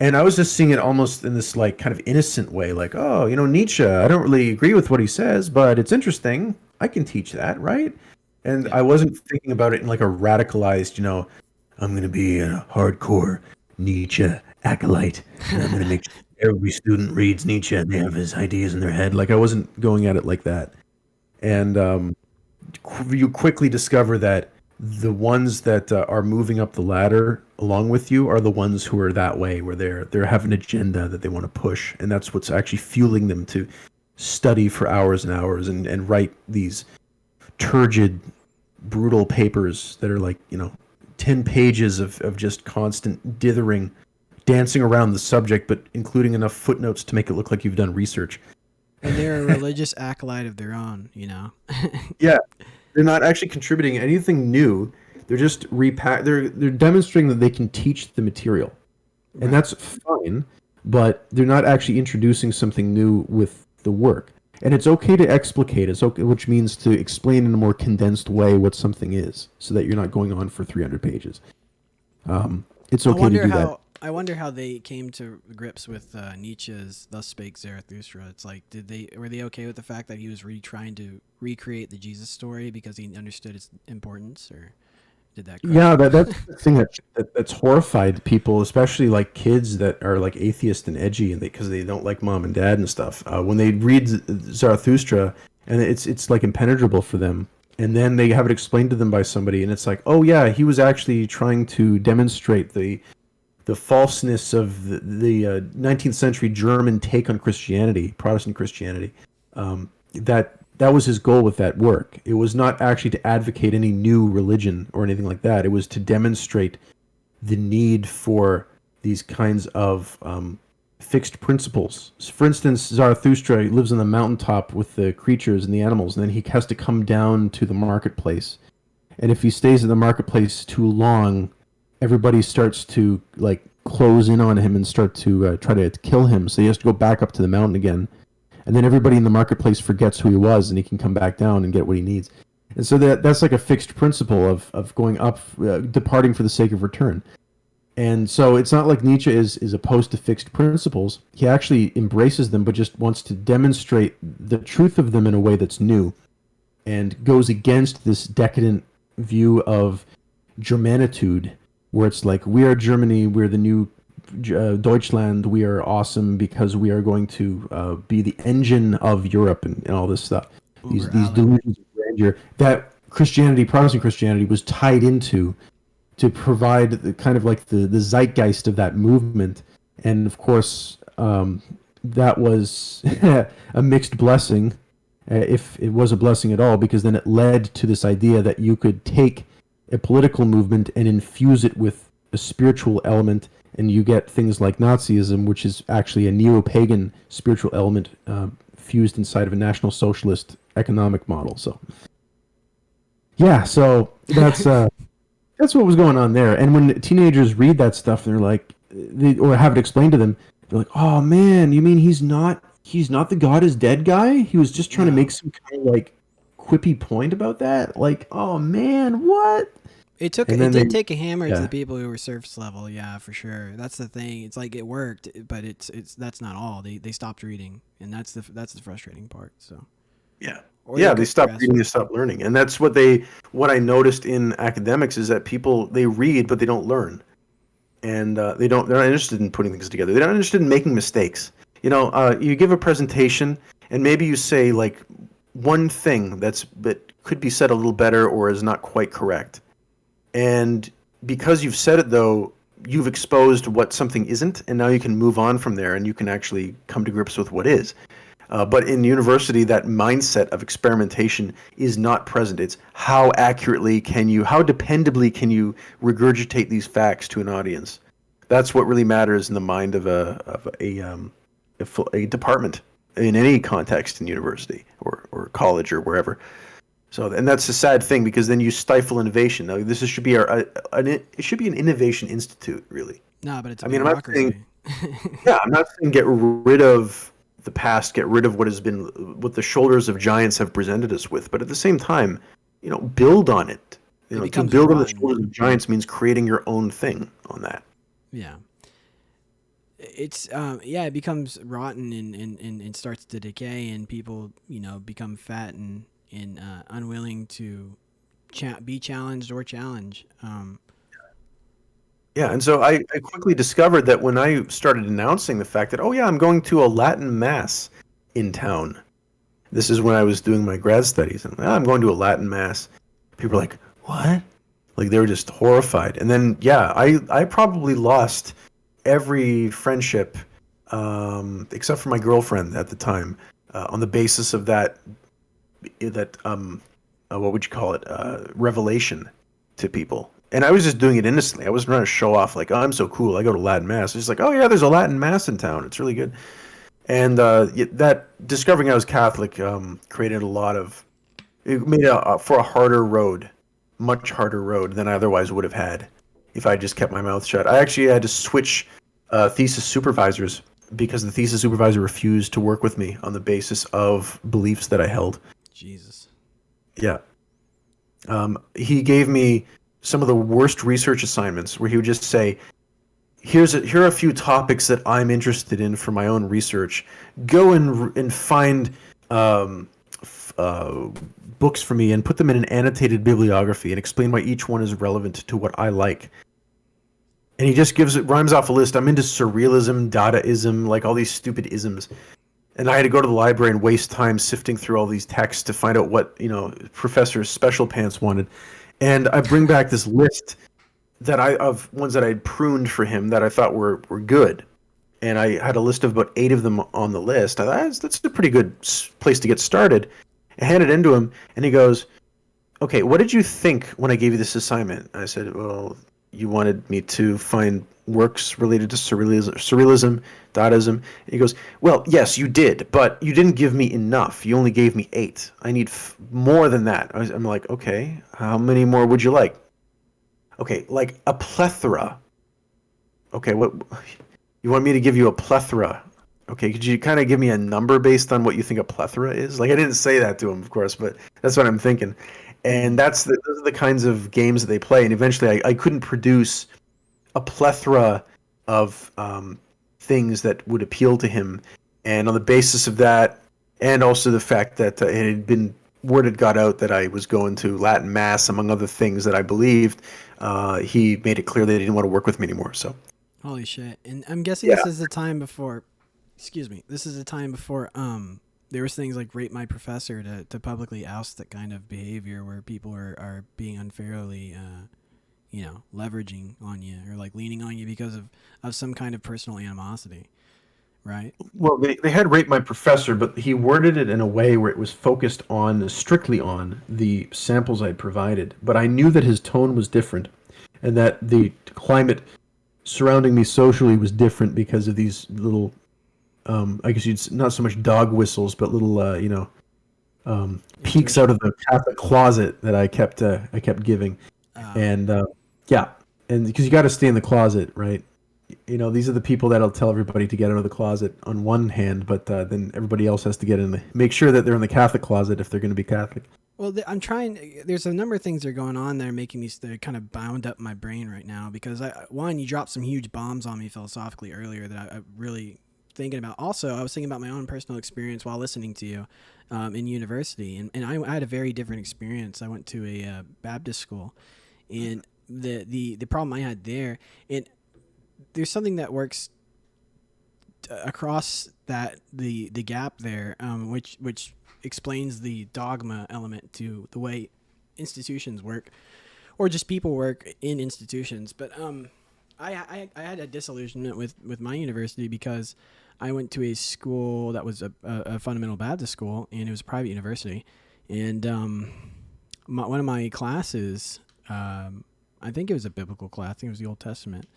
And I was just seeing it almost in this like kind of innocent way, like, oh, Nietzsche, I don't really agree with what he says, but it's interesting. I can teach that, right? And I wasn't thinking about it in like a radicalized, I'm going to be a hardcore Nietzsche acolyte. And I'm going to make every student reads Nietzsche and they have his ideas in their head. Like I wasn't going at it like that. And you quickly discover that the ones that are moving up the ladder along with you are the ones who are that way, where they have an agenda that they want to push. And that's what's actually fueling them to study for hours and hours and write these turgid, brutal papers that are like, 10 pages of just constant dithering, dancing around the subject, but including enough footnotes to make it look like you've done research. And they're a religious acolyte of their own, Yeah, they're not actually contributing anything new. They're just they're demonstrating that they can teach the material, and that's fine. But they're not actually introducing something new with the work. And it's okay to explicate, which means to explain in a more condensed way what something is, so that you're not going on for 300 pages. It's okay to do that. I wonder how they came to grips with Nietzsche's "Thus Spake Zarathustra." It's like, were they okay with the fact that he was trying to recreate the Jesus story because he understood its importance, or did that? Yeah, that's the thing that's horrified people, especially like kids that are like atheist and edgy, and because they don't like mom and dad and stuff. When they read Zarathustra, and it's like impenetrable for them. And then they have it explained to them by somebody, and it's like, oh yeah, he was actually trying to demonstrate the falseness of the 19th century German take on Christianity, Protestant Christianity. That was his goal with that work. It was not actually to advocate any new religion or anything like that. It was to demonstrate the need for these kinds of fixed principles. For instance, Zarathustra lives on the mountaintop with the creatures and the animals, and then he has to come down to the marketplace. And if he stays in the marketplace too long, everybody starts to like close in on him and start to try to kill him. So he has to go back up to the mountain again. And then everybody in the marketplace forgets who he was, and he can come back down and get what he needs. And so that's like a fixed principle of going up, departing for the sake of return. And so it's not like Nietzsche is opposed to fixed principles. He actually embraces them, but just wants to demonstrate the truth of them in a way that's new, and goes against this decadent view of Germanitude, where it's like, we are Germany, we're the new Deutschland, we are awesome because we are going to be the engine of Europe and all this stuff. These delusions of grandeur that Christianity, Protestant Christianity, was tied into to provide the kind of like the zeitgeist of that movement. And of course, that was a mixed blessing, if it was a blessing at all, because then it led to this idea that you could take a political movement and infuse it with a spiritual element, and you get things like Nazism, which is actually a neo-pagan spiritual element fused inside of a National Socialist economic model. So, yeah, so that's what was going on there. And when teenagers read that stuff, they're like, or have it explained to them, they're like, "Oh man, you mean he's not the God is dead guy? He was just trying to make some kind of like quippy point about that? Like, oh man, what?" It did take a hammer to the people who were surface level, yeah, for sure. That's the thing. It's like it worked, but it's that's not all. They stopped reading, and that's the frustrating part. So yeah, they stopped reading, they stopped learning, and that's what I noticed in academics is that people, they read but they don't learn, and they're not interested in putting things together. They're not interested in making mistakes. You give a presentation and maybe you say like one thing that could be said a little better or is not quite correct. And because you've said it, though, you've exposed what something isn't, and now you can move on from there, and you can actually come to grips with what is. But in university, that mindset of experimentation is not present. It's how accurately how dependably can you regurgitate these facts to an audience? That's what really matters in the mind of a department in any context in university or college or wherever. So, and that's a sad thing, because then you stifle innovation. Now, this should be it should be an innovation institute, really. No, but it's. I'm not saying. I'm not saying get rid of the past, get rid of what the shoulders of giants have presented us with. But at the same time, build on it. To build on the shoulders of giants means creating your own thing on that. Yeah. It's it becomes rotten and starts to decay, and people become fat and unwilling to be challenged or challenge. And so I quickly discovered that when I started announcing the fact that, I'm going to a Latin mass in town. This is when I was doing my grad studies, and I'm going to a Latin mass. People were like, "What?" Like, they were just horrified. And then I probably lost every friendship except for my girlfriend at the time on the basis of that what would you call it, revelation to people. And I was just doing it innocently. I wasn't trying to show off like, I'm so cool, I go to Latin mass. It's just like, there's a Latin mass in town, it's really good. And that discovering I was Catholic created it made for a harder road, much harder road than I otherwise would have had if I just kept my mouth shut. I actually had to switch thesis supervisors because the thesis supervisor refused to work with me on the basis of beliefs that I held. Jesus. Yeah. He gave me some of the worst research assignments where he would just say, here are a few topics that I'm interested in for my own research. Go and find books for me and put them in an annotated bibliography and explain why each one is relevant to what I like. And he just rhymes off a list. I'm into surrealism, Dadaism, like all these stupid isms. And I had to go to the library and waste time sifting through all these texts to find out what, Professor Special Pants wanted. And I bring back this list of ones that I'd pruned for him that I thought were good. And I had a list of about 8 of them on the list. I thought, that's a pretty good place to get started. I handed it into him, and he goes, "Okay, what did you think when I gave you this assignment?" I said, "Well, you wanted me to find works related to surrealism, Dadaism." And he goes, "Well, yes, you did, but you didn't give me enough. You only gave me 8. I need more than that." I'm like, "Okay, how many more would you like?" Okay, like a plethora. Okay, what you want me to give you a plethora? Okay, could you kind of give me a number based on what you think a plethora is? Like I didn't say that to him, of course, but that's what I'm thinking. And those are the kinds of games that they play. And eventually, I couldn't produce a plethora of things that would appeal to him. And on the basis of that, and also the fact that it had been word had got out that I was going to Latin Mass, among other things that I believed, he made it clear that he didn't want to work with me anymore. So, Holy shit! And I'm guessing this is the time before. Excuse me. This is the time before there was things like rate my professor to publicly oust that kind of behavior where people are being unfairly leveraging on you or like leaning on you because of some kind of personal animosity, right? well, they had rate my professor, but he worded it in a way where it was focused on strictly on the samples I provided. But I knew that his tone was different, and that the climate surrounding me socially was different because of these little, I guess you'd not so much dog whistles, but little, peeks out of the Catholic closet that I kept giving, and yeah, and because you got to stay in the closet, right? These are the people that'll tell everybody to get out of the closet on one hand, but then everybody else has to get in make sure that they're in the Catholic closet if they're going to be Catholic. Well, I'm trying. There's a number of things that are going on that are making me. They're kind of bound up my brain right now because you dropped some huge bombs on me philosophically earlier that I really thinking about. Also, I was thinking about my own personal experience while listening to you in university, and I had a very different experience. I went to a Baptist school, and the problem I had there, there's something that works across that the gap there, which explains the dogma element to the way institutions work, or just people work in institutions. But I had a disillusionment with my university because I went to a school that was a fundamental Baptist school, and it was a private university. And one of my classes, I think it was a biblical class, I think it was the Old Testament,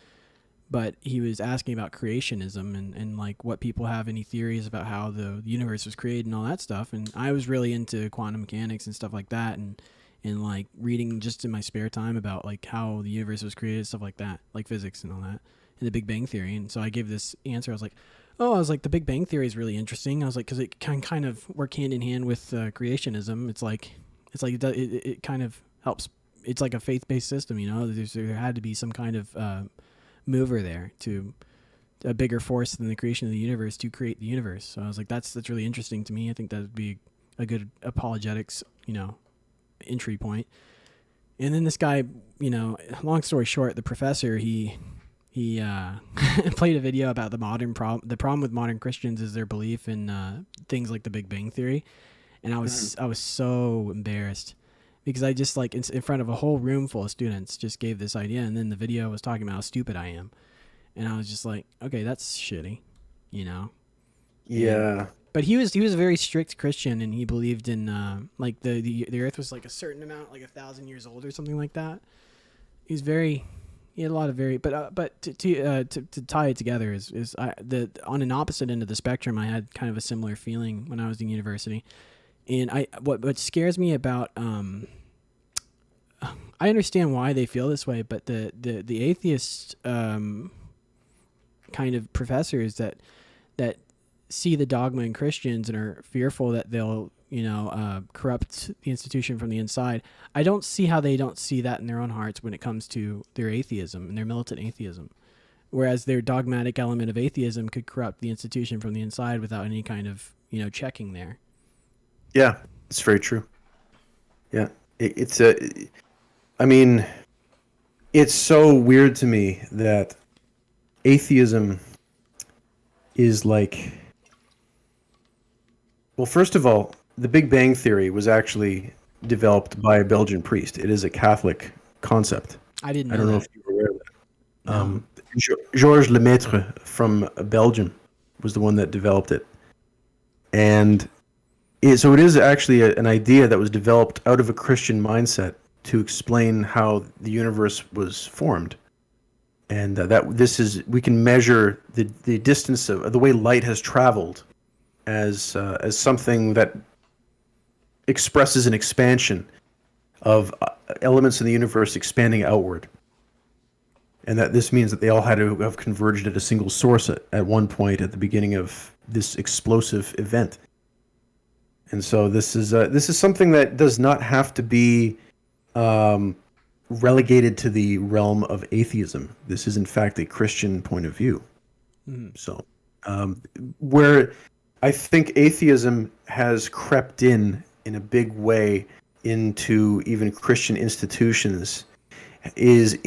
but he was asking about creationism and like what people have any theories about how the universe was created and all that stuff. And I was really into quantum mechanics and stuff like that, and like reading just in my spare time about like how the universe was created, stuff like that, like physics and all that, and the Big Bang Theory. And so I gave this answer. I was like, the Big Bang Theory is really interesting. I was like, because it can kind of work hand in hand with creationism. It's like it kind of helps. It's like a faith-based system, there had to be some kind of mover there, to a bigger force than the creation of the universe to create the universe. So I was like, that's really interesting to me. I think that would be a good apologetics, entry point. And then this guy, long story short, the professor, he played a video about the problem with modern Christians is their belief in things like the Big Bang Theory. And I was so embarrassed because I just like in front of a whole room full of students just gave this idea, and then the video was talking about how stupid I am, and I was just like, okay, that's shitty, Yeah. But he was a very strict Christian, and he believed in like the Earth was like a certain amount, like 1,000 years old or something like that. He had a lot of but to tie it together is on an opposite end of the spectrum, I had kind of a similar feeling when I was in university. And what scares me about I understand why they feel this way, but the atheist kind of professors that see the dogma in Christians and are fearful that they'll corrupt the institution from the inside. I don't see how they don't see that in their own hearts when it comes to their atheism and their militant atheism, whereas their dogmatic element of atheism could corrupt the institution from the inside without any kind of checking there. Yeah, it's very true. Yeah, it's so weird to me that atheism is like, well, first of all, the Big Bang Theory was actually developed by a Belgian priest. It is a Catholic concept. I didn't know I don't know that. if you were aware of that. No. Georges Lemaitre from Belgium was the one that developed it. And so it is actually an idea that was developed out of a Christian mindset to explain how the universe was formed, and we can measure the distance of the way light has traveled as something that expresses an expansion of elements in the universe expanding outward. and that this means that they all had to have converged at a single source at one point at the beginning of this explosive event. And so this is something that does not have to be relegated to the realm of atheism. This is in fact a Christian point of view. So where I think atheism has crept in a big way into even Christian institutions is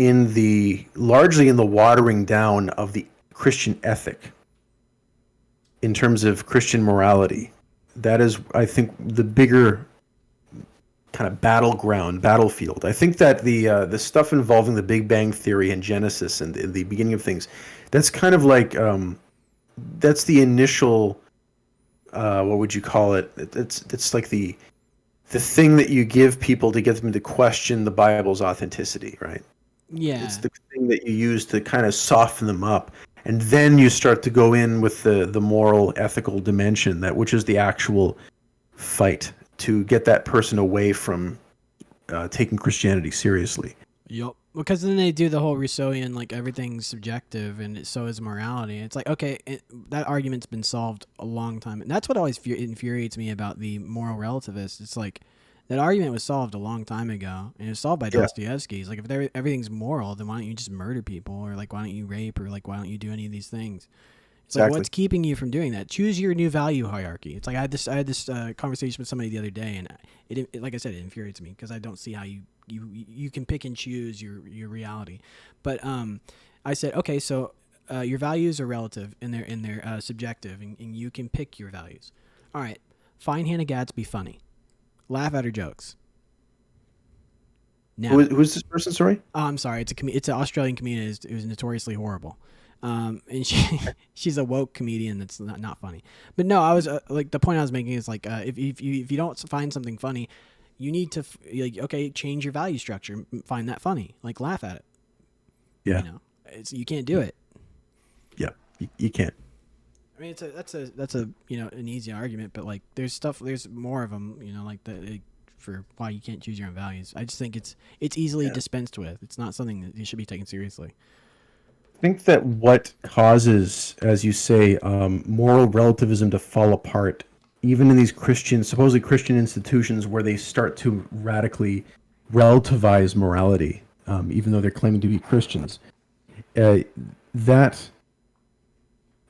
largely in the watering down of the Christian ethic in terms of Christian morality. That is, I think, the bigger kind of battlefield. I think that the stuff involving the Big Bang Theory and Genesis and the beginning of things, that's kind of like that's the initial what would you call it? It's like the thing that you give people to get them to question the Bible's authenticity, right? Yeah. It's the thing that you use to kind of soften them up. And then you start to go in with the moral, ethical dimension, which is the actual fight to get that person away from taking Christianity seriously. Yep. Because then they do the whole Rousseauian, like everything's subjective and so is morality. It's like, okay, that argument's been solved a long time. And that's what always infuriates me about the moral relativists. It's like, that argument was solved a long time ago, and it was solved by Dostoevsky. It's like, if everything's moral, then why don't you just murder people, or like, why don't you rape, or like, why don't you do any of these things? It's like, what's keeping you from doing that? Choose your new value hierarchy. It's like I had this conversation with somebody the other day, and it like I said, it infuriates me because I don't see how you can pick and choose your reality. But I said, okay, so your values are relative and they're subjective, and you can pick your values. All right, find Hannah Gadsby funny. Laugh at her jokes. Now, who's this person? Sorry. Oh, I'm sorry. It's an Australian comedian who's notoriously horrible, and she's a woke comedian that's not funny. But no, I was like, the point I was making is like, if you don't find something funny, you need to change your value structure. Find that funny. Like, laugh at it. Yeah. You can't do it. Yeah, you can't. I mean, that's a an easy argument, but like there's more of them, like for why you can't choose your own values. I just think it's easily dispensed with. It's not something that you should be taken seriously. I think that what causes, as you say, moral relativism to fall apart, even in these supposedly Christian institutions where they start to radically relativize morality, even though they're claiming to be Christians, that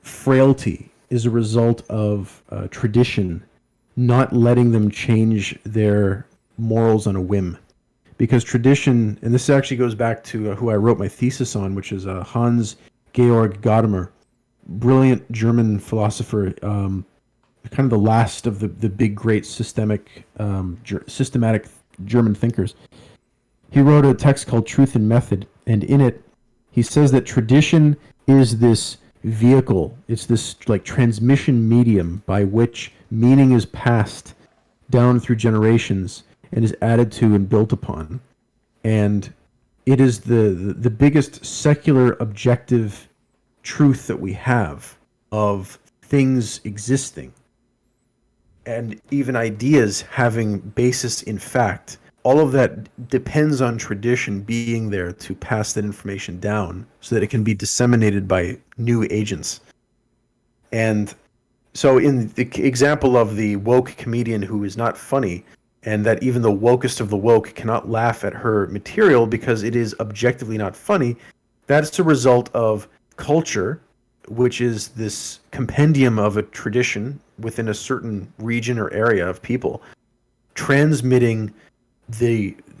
frailty is a result of tradition not letting them change their morals on a whim. Because tradition, and this actually goes back to who I wrote my thesis on, which is Hans Georg Gadamer, brilliant German philosopher, kind of the last of the big, great systematic German thinkers. He wrote a text called Truth and Method, and in it, he says that tradition is this vehicle. It's this like transmission medium by which meaning is passed down through generations and is added to and built upon. And it is the biggest secular objective truth that we have of things existing and even ideas having basis in fact. All of that depends on tradition being there to pass that information down so that it can be disseminated by new agents. And so in the example of the woke comedian who is not funny, and that even the wokest of the woke cannot laugh at her material because it is objectively not funny, that's a result of culture, which is this compendium of a tradition within a certain region or area of people, transmitting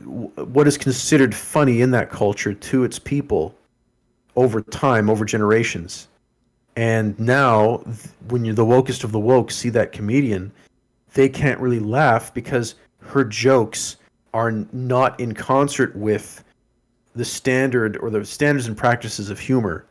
what is considered funny in that culture to its people over time, over generations. And now, when you're the wokest of the woke see that comedian, they can't really laugh because her jokes are not in concert with the standard or the standards and practices of humor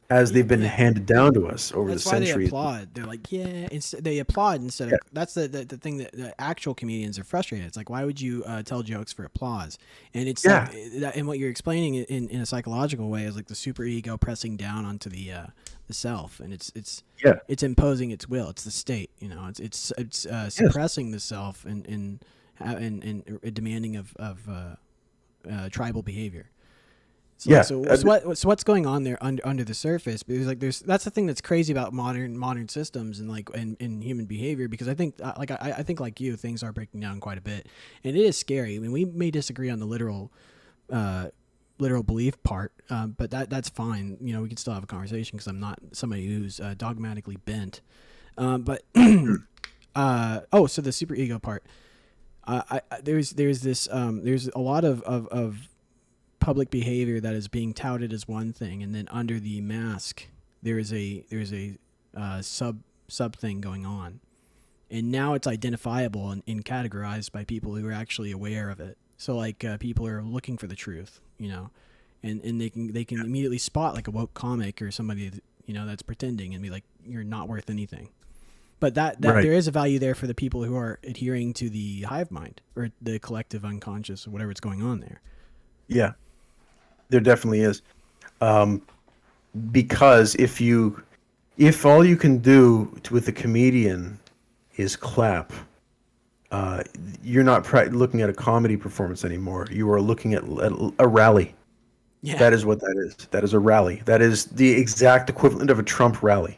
as they've been handed down to us over the centuries. That's why they applaud. They're like, yeah. They applaud instead of... That's the thing that the actual comedians are frustrated. It's like, why would you tell jokes for applause? And it's like, and what you're explaining in a psychological way is like the super ego pressing down onto the self, and it's imposing its will. It's the state, it's suppressing the self and demanding of tribal behavior. So, Yeah. so what's going on there under the surface? Because like that's the thing that's crazy about modern systems and like and human behavior. Because I think I think like you, things are breaking down quite a bit, and it is scary. I mean, we may disagree on the literal belief part, but that's fine. You know, we can still have a conversation because I'm not somebody who's dogmatically bent. But so the super ego part. There's a lot of public behavior that is being touted as one thing, and then under the mask there's a sub thing going on, and now it's identifiable and categorized by people who are actually aware of it. So like people are looking for the truth, you know, and they can immediately spot like a woke comic or somebody, you know, that's pretending and be like, you're not worth anything. But that Right. there is a value there for the people who are adhering to the hive mind or the collective unconscious or whatever's going on there. Yeah, there definitely is. Because if all you can do with a comedian is clap, you're not looking at a comedy performance anymore. You are looking at a rally. Yeah. That is what that is. That is a rally. That is the exact equivalent of a Trump rally.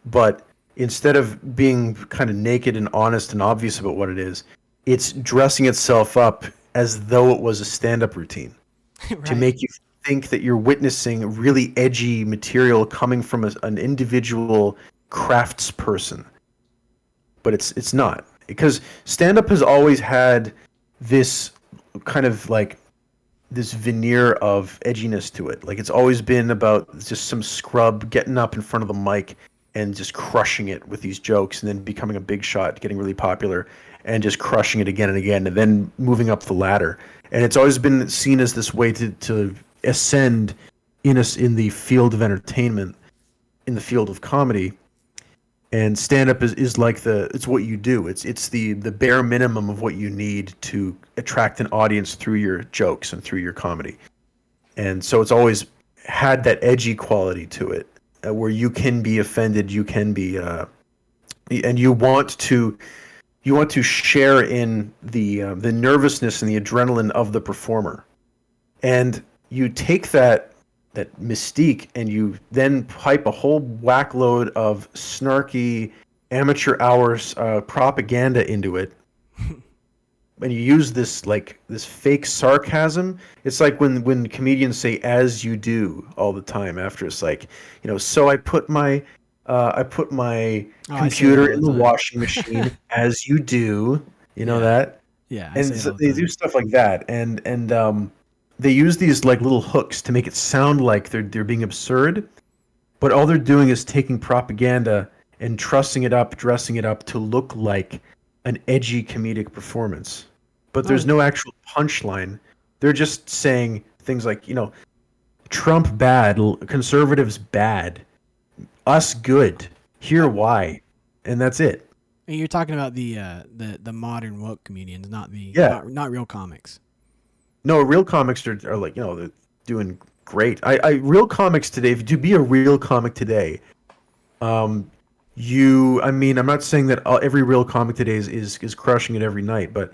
But instead of being kind of naked and honest and obvious about what it is, it's dressing itself up as though it was a stand-up routine. Right. To make you think that you're witnessing really edgy material coming from an individual craftsperson. But it's not. Because stand-up has always had this kind of like this veneer of edginess to it. Like it's always been about just some scrub getting up in front of the mic and just crushing it with these jokes and then becoming a big shot, getting really popular and just crushing it again and again and then moving up the ladder. And it's always been seen as this way to ascend in the field of entertainment, in the field of comedy. And stand-up is like it's what you do. It's the bare minimum of what you need to attract an audience through your jokes and through your comedy. And so it's always had that edgy quality to it, where you can be offended, you can be, and you want to share in the nervousness and the adrenaline of the performer, and you take that mystique and you then pipe a whole whack load of snarky amateur hours propaganda into it, and you use this fake sarcasm. It's like when comedians say "as you do" all the time after it's like, you know, so I put my computer in the washing machine as you do, you know that? Yeah. And so they do stuff like that, and they use these like little hooks to make it sound like they're being absurd, but all they're doing is taking propaganda and dressing it up to look like an edgy comedic performance. But there's no actual punchline. They're just saying things like, you know, Trump bad, conservatives bad, us good, here why, and that's it. And you're talking about the modern woke comedians, not not real comics. No, real comics are like, you know, they're doing great. Real comics today, to be a real comic today, I'm not saying that every real comic today is crushing it every night, but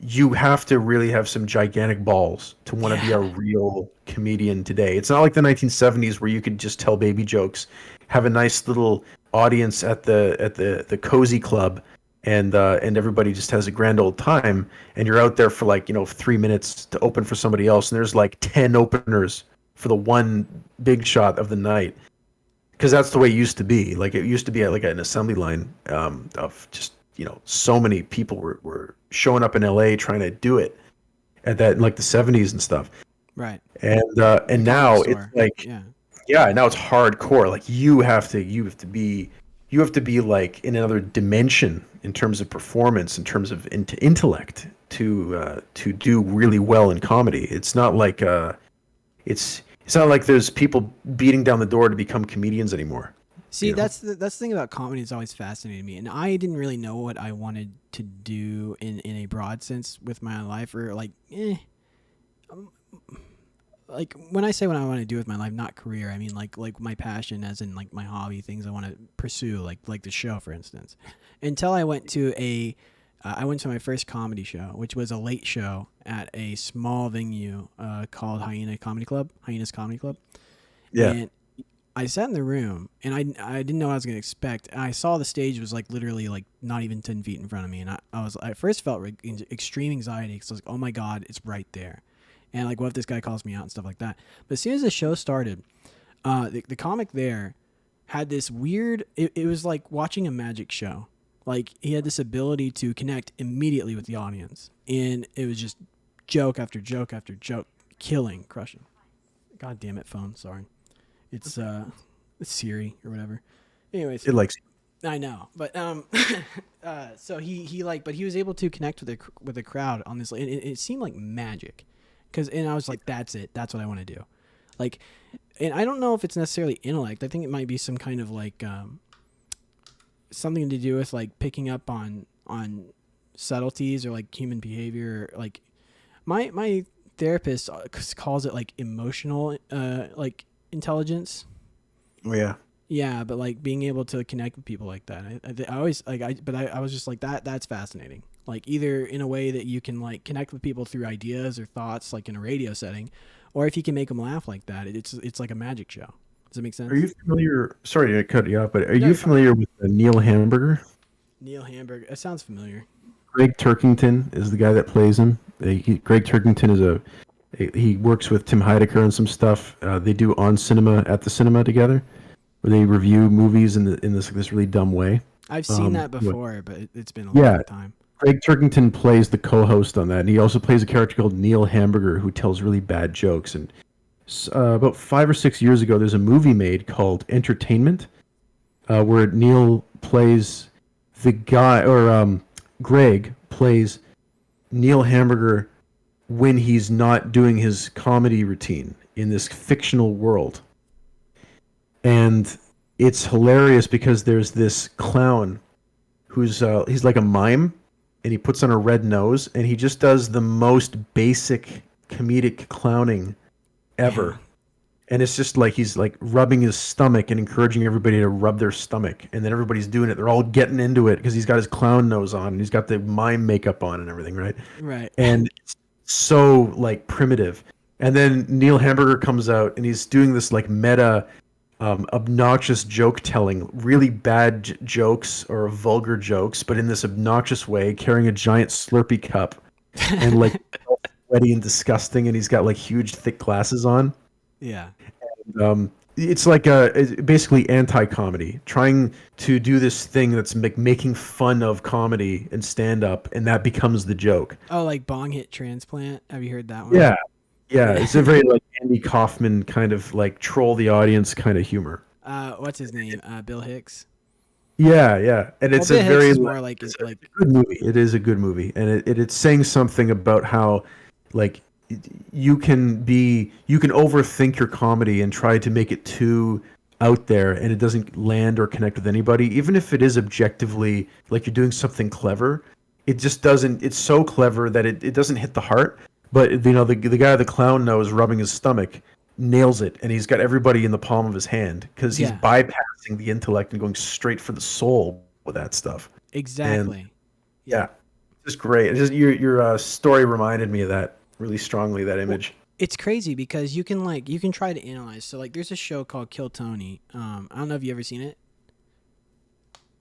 you have to really have some gigantic balls to want to be a real comedian today. It's not like the 1970s where you could just tell baby jokes, have a nice little audience at the cozy club, and everybody just has a grand old time, and you're out there for like, you know, 3 minutes to open for somebody else, and there's like 10 openers for the one big shot of the night. Because that's the way it used to be. Like it used to be like an assembly line of just, you know, so many people were showing up in LA trying to do it at that in like the 70s and stuff. Right. And now it's like now it's hardcore. Like you have to be like in another dimension in terms of performance, in terms of intellect to do really well in comedy. It's not like it's not like there's people beating down the door to become comedians anymore. See, you know? that's the thing about comedy that's always fascinated me, and I didn't really know what I wanted to do in a broad sense with my life, or like when I say what I want to do with my life, not career, I mean like my passion, as in like my hobby, things I want to pursue, like the show, for instance. Until I went to a I went to my first comedy show, which was a late show at a small venue called Hyena's Comedy Club. Yeah. And I sat in the room, and I didn't know what I was going to expect. And I saw the stage was like literally like not even 10 feet in front of me. And I first felt extreme anxiety because I was like, oh my God, it's right there. And like, what if this guy calls me out and stuff like that? But as soon as the show started, the comic there had this weird, it was like watching a magic show. Like, he had this ability to connect immediately with the audience. And it was just joke after joke after joke, crushing. God damn it, phone. Sorry. It's Siri or whatever. Anyways. It likes. I know. But so he but he was able to connect with the crowd on this. It seemed like magic. And I was like, that's it. That's what I want to do. Like, and I don't know if it's necessarily intellect. I think it might be some kind of like something to do with like picking up on subtleties or like human behavior. Like my therapist calls it like emotional like intelligence. Oh yeah. Yeah, but like being able to connect with people like that, I always like I was just like that's fascinating. Like either in a way that you can like connect with people through ideas or thoughts, like in a radio setting, or if you can make them laugh like that, it's like a magic show. Does that make sense? Are you familiar? Sorry to cut you off, but are you familiar with Neil Hamburger? Neil Hamburger. It sounds familiar. Greg Turkington is the guy that plays him. Greg Turkington is he works with Tim Heidecker on some stuff. They do On Cinema at the Cinema together, where they review movies in this really dumb way. I've seen that before, but it's been a long time. Greg Turkington plays the co-host on that, and he also plays a character called Neil Hamburger who tells really bad jokes. And about 5 or 6 years ago, there's a movie made called Entertainment, where Neil plays the guy, or Greg plays Neil Hamburger when he's not doing his comedy routine in this fictional world. And it's hilarious because there's this clown who's he's like a mime, and he puts on a red nose, and he just does the most basic comedic clowning ever. Yeah. And it's just like he's like rubbing his stomach and encouraging everybody to rub their stomach, and then everybody's doing it. They're all getting into it because he's got his clown nose on and he's got the mime makeup on and everything, right? Right. And it's so like primitive. And then Neil Hamburger comes out and he's doing this like meta obnoxious joke telling, really bad jokes or vulgar jokes, but in this obnoxious way, carrying a giant Slurpee cup and like sweaty and disgusting, and he's got like huge thick glasses on. Yeah. And, it's like it's basically anti-comedy, trying to do this thing that's making fun of comedy and stand-up, and that becomes the joke. Oh, like Bong Hit Transplant? Have you heard that one? Yeah. Yeah, it's a very like Andy Kaufman kind of like troll the audience kind of humor. What's his name? Bill Hicks. Yeah, and it's Bill a Hicks very is more like, it's a good movie. It is a good movie, and it's saying something about how like you can overthink your comedy and try to make it too out there, and it doesn't land or connect with anybody, even if it is objectively like you're doing something clever. It just doesn't. It's so clever that it doesn't hit the heart. But you know, the guy with the clown nose rubbing his stomach nails it, and he's got everybody in the palm of his hand because he's bypassing the intellect and going straight for the soul with that stuff. Exactly. And, yeah, it's just great. It's just, your story reminded me of that really strongly. That image. Well, it's crazy because you can try to analyze. So like, there's a show called Kill Tony. I don't know if you ever seen it.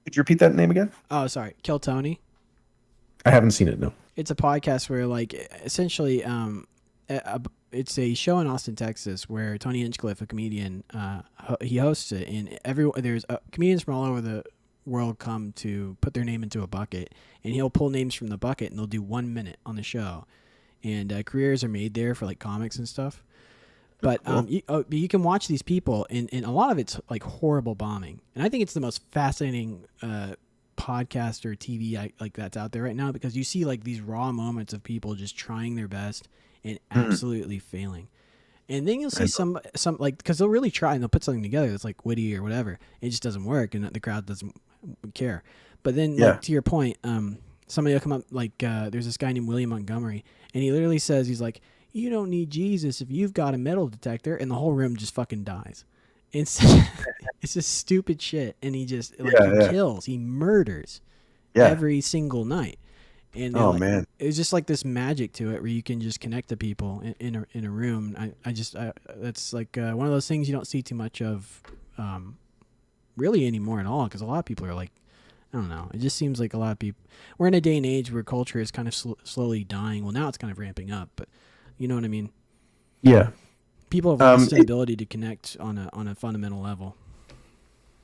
Could you repeat that name again? Oh, sorry, Kill Tony. I haven't seen it. No. It's a podcast where, like, essentially, it's a show in Austin, Texas, where Tony Hinchcliffe, a comedian, he hosts it, and there's comedians from all over the world come to put their name into a bucket, and he'll pull names from the bucket, and they'll do 1 minute on the show, and careers are made there for like comics and stuff. But you can watch these people, and a lot of it's like horrible bombing, and I think it's the most fascinating podcast or TV like that's out there right now, because you see like these raw moments of people just trying their best and absolutely failing. And then you'll see some like, because they'll really try and they'll put something together that's like witty or whatever. It just doesn't work, and the crowd doesn't care. But then like, to your point, somebody will come up like there's this guy named William Montgomery, and he literally says, he's like, you don't need Jesus if you've got a metal detector, and the whole room just fucking dies. It's just stupid shit, and he just he kills, he murders every single night. And Oh like, man. it's just like this magic to it where you can just connect to people in a room. That's like one of those things you don't see too much of really anymore at all, because a lot of people are like, I don't know. It just seems like a lot of people. We're in a day and age where culture is kind of slowly dying. Well, now it's kind of ramping up, but you know what I mean. Yeah. People have lost an ability to connect on a fundamental level.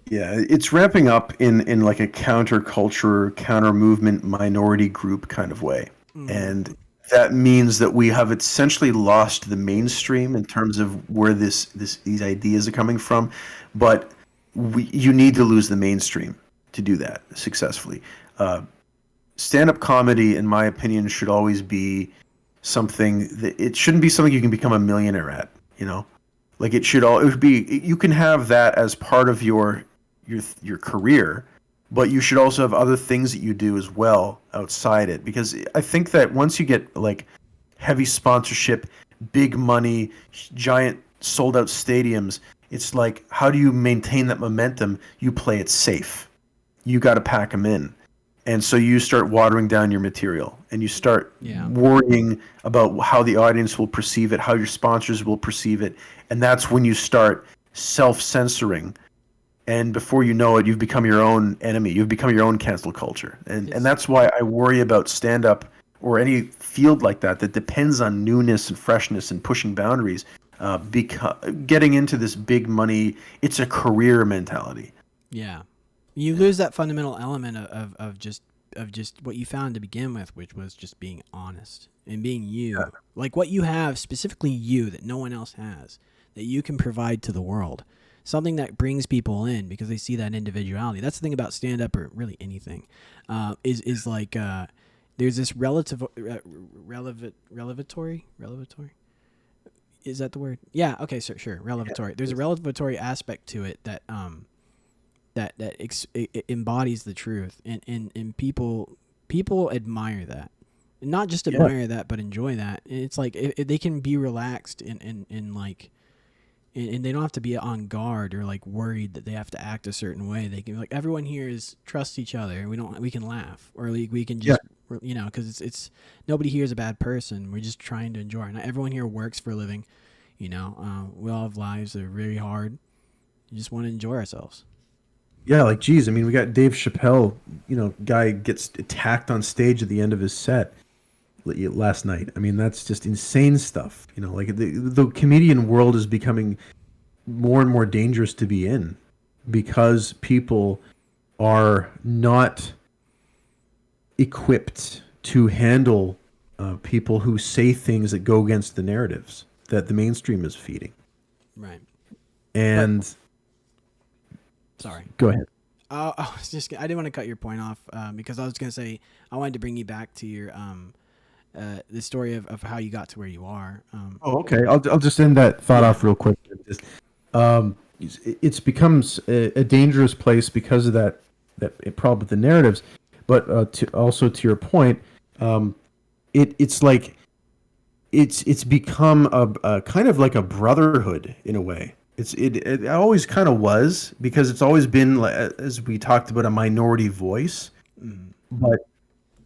Yeah, it's ramping up in like a counterculture, counter movement, minority group kind of way, and that means that we have essentially lost the mainstream in terms of where these ideas are coming from, but you need to lose the mainstream to do that successfully. Stand-up comedy, in my opinion, should always be something that it shouldn't be something you can become a millionaire at. You know, like it would be. You can have that as part of your career, but you should also have other things that you do as well outside it. Because I think that once you get like heavy sponsorship, big money, giant sold out stadiums, it's like, how do you maintain that momentum? You play it safe. You got to pack them in. And so you start watering down your material, and you start worrying about how the audience will perceive it, how your sponsors will perceive it. And that's when you start self-censoring. And before you know it, you've become your own enemy. You've become your own cancel culture. And that's why I worry about stand-up or any field like that depends on newness and freshness and pushing boundaries. Getting into this big money, it's a career mentality. Yeah. You lose that fundamental element of just what you found to begin with, which was just being honest and being you. Yeah. Like what you have, specifically you, that no one else has, that you can provide to the world. Something that brings people in because they see that individuality. That's the thing about stand-up, or really anything, is like there's this relevatory. Is that the word? Yeah. Okay. Sure. Relevatory. Yeah. There's a relevatory aspect to it that it embodies the truth, and people admire that, and not just admire that, but enjoy that. And it's like if they can be relaxed and like. And they don't have to be on guard or like worried that they have to act a certain way. They can, like, everyone here trusts each other. We can laugh, or like we can just, you know, because it's nobody here is a bad person. We're just trying to enjoy. Not everyone here works for a living, you know. We all have lives that are very hard. You just want to enjoy ourselves. Yeah, like, geez, I mean, we got Dave Chappelle, you know, guy gets attacked on stage at the end of his set last night. I mean, that's just insane stuff. You know, like the comedian world is becoming more and more dangerous to be in because people are not equipped to handle people who say things that go against the narratives that the mainstream is feeding. Right. And sorry. Go ahead. I didn't want to cut your point off because I was going to say I wanted to bring you back to your the story of how you got to where you are. Okay. I'll just end that thought off real quick. It's becomes a dangerous place because of that problem with the narratives. But also to your point, it's like it's become a kind of like a brotherhood in a way. It always kind of was, because it's always been, as we talked about, a minority voice. But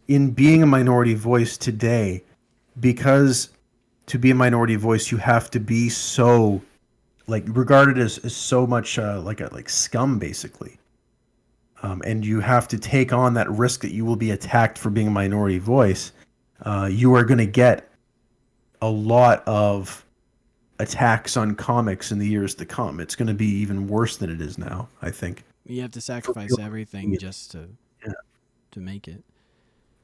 in being a minority voice today, because to be a minority voice, you have to be so, like, regarded as so much like scum, basically. And you have to take on that risk that you will be attacked for being a minority voice. You are going to get a lot of attacks on comics in the years to come. It's going to be even worse than it is now, I think. You have to sacrifice everything just to make it.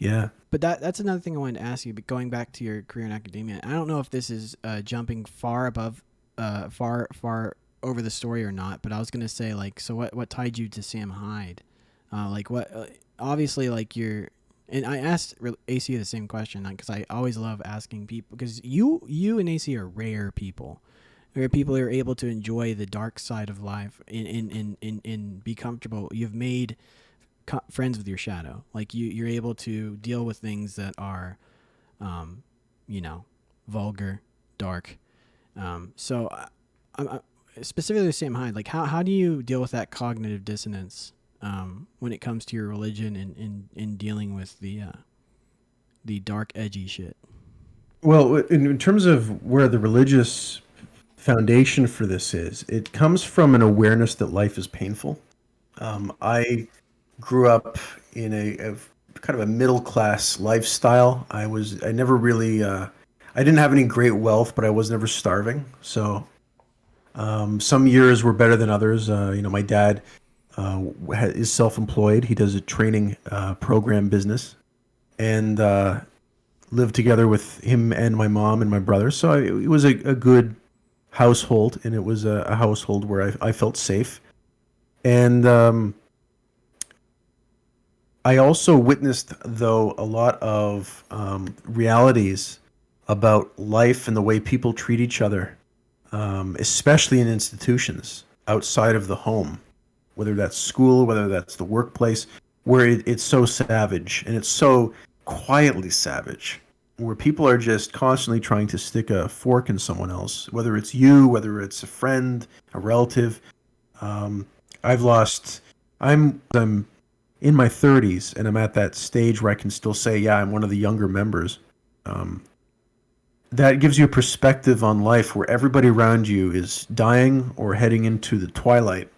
Yeah. But that's another thing I wanted to ask you. But going back to your career in academia, I don't know if this is jumping far far over the story or not. But I was gonna say, like, so what tied you to Sam Hyde? Like, what? Obviously, like, you're. And I asked AC the same question because I always love asking people, because you and AC are rare people. Rare people who are able to enjoy the dark side of life and be comfortable. You've made friends with your shadow. Like, you're able to deal with things that are, vulgar, dark. So I'm specifically with Sam Hyde. Like, how do you deal with that cognitive dissonance when it comes to your religion and in dealing with the the dark, edgy shit. Well, in terms of where the religious foundation for this is, it comes from an awareness that life is painful. I grew up in a kind of a middle class lifestyle. I never really, I didn't have any great wealth, but I was never starving. So some years were better than others. My dad is self-employed. He does a training program business, and lived together with him and my mom and my brother. So it was a good household, and it was a household where I felt safe. And I also witnessed, though, a lot of realities about life and the way people treat each other, especially in institutions outside of the home, whether that's school, whether that's the workplace, where it's so savage, and it's so quietly savage, where people are just constantly trying to stick a fork in someone else, whether it's you, whether it's a friend, a relative. I'm in my 30s, and I'm at that stage where I can still say, yeah, I'm one of the younger members. That gives you a perspective on life where everybody around you is dying or heading into the twilight.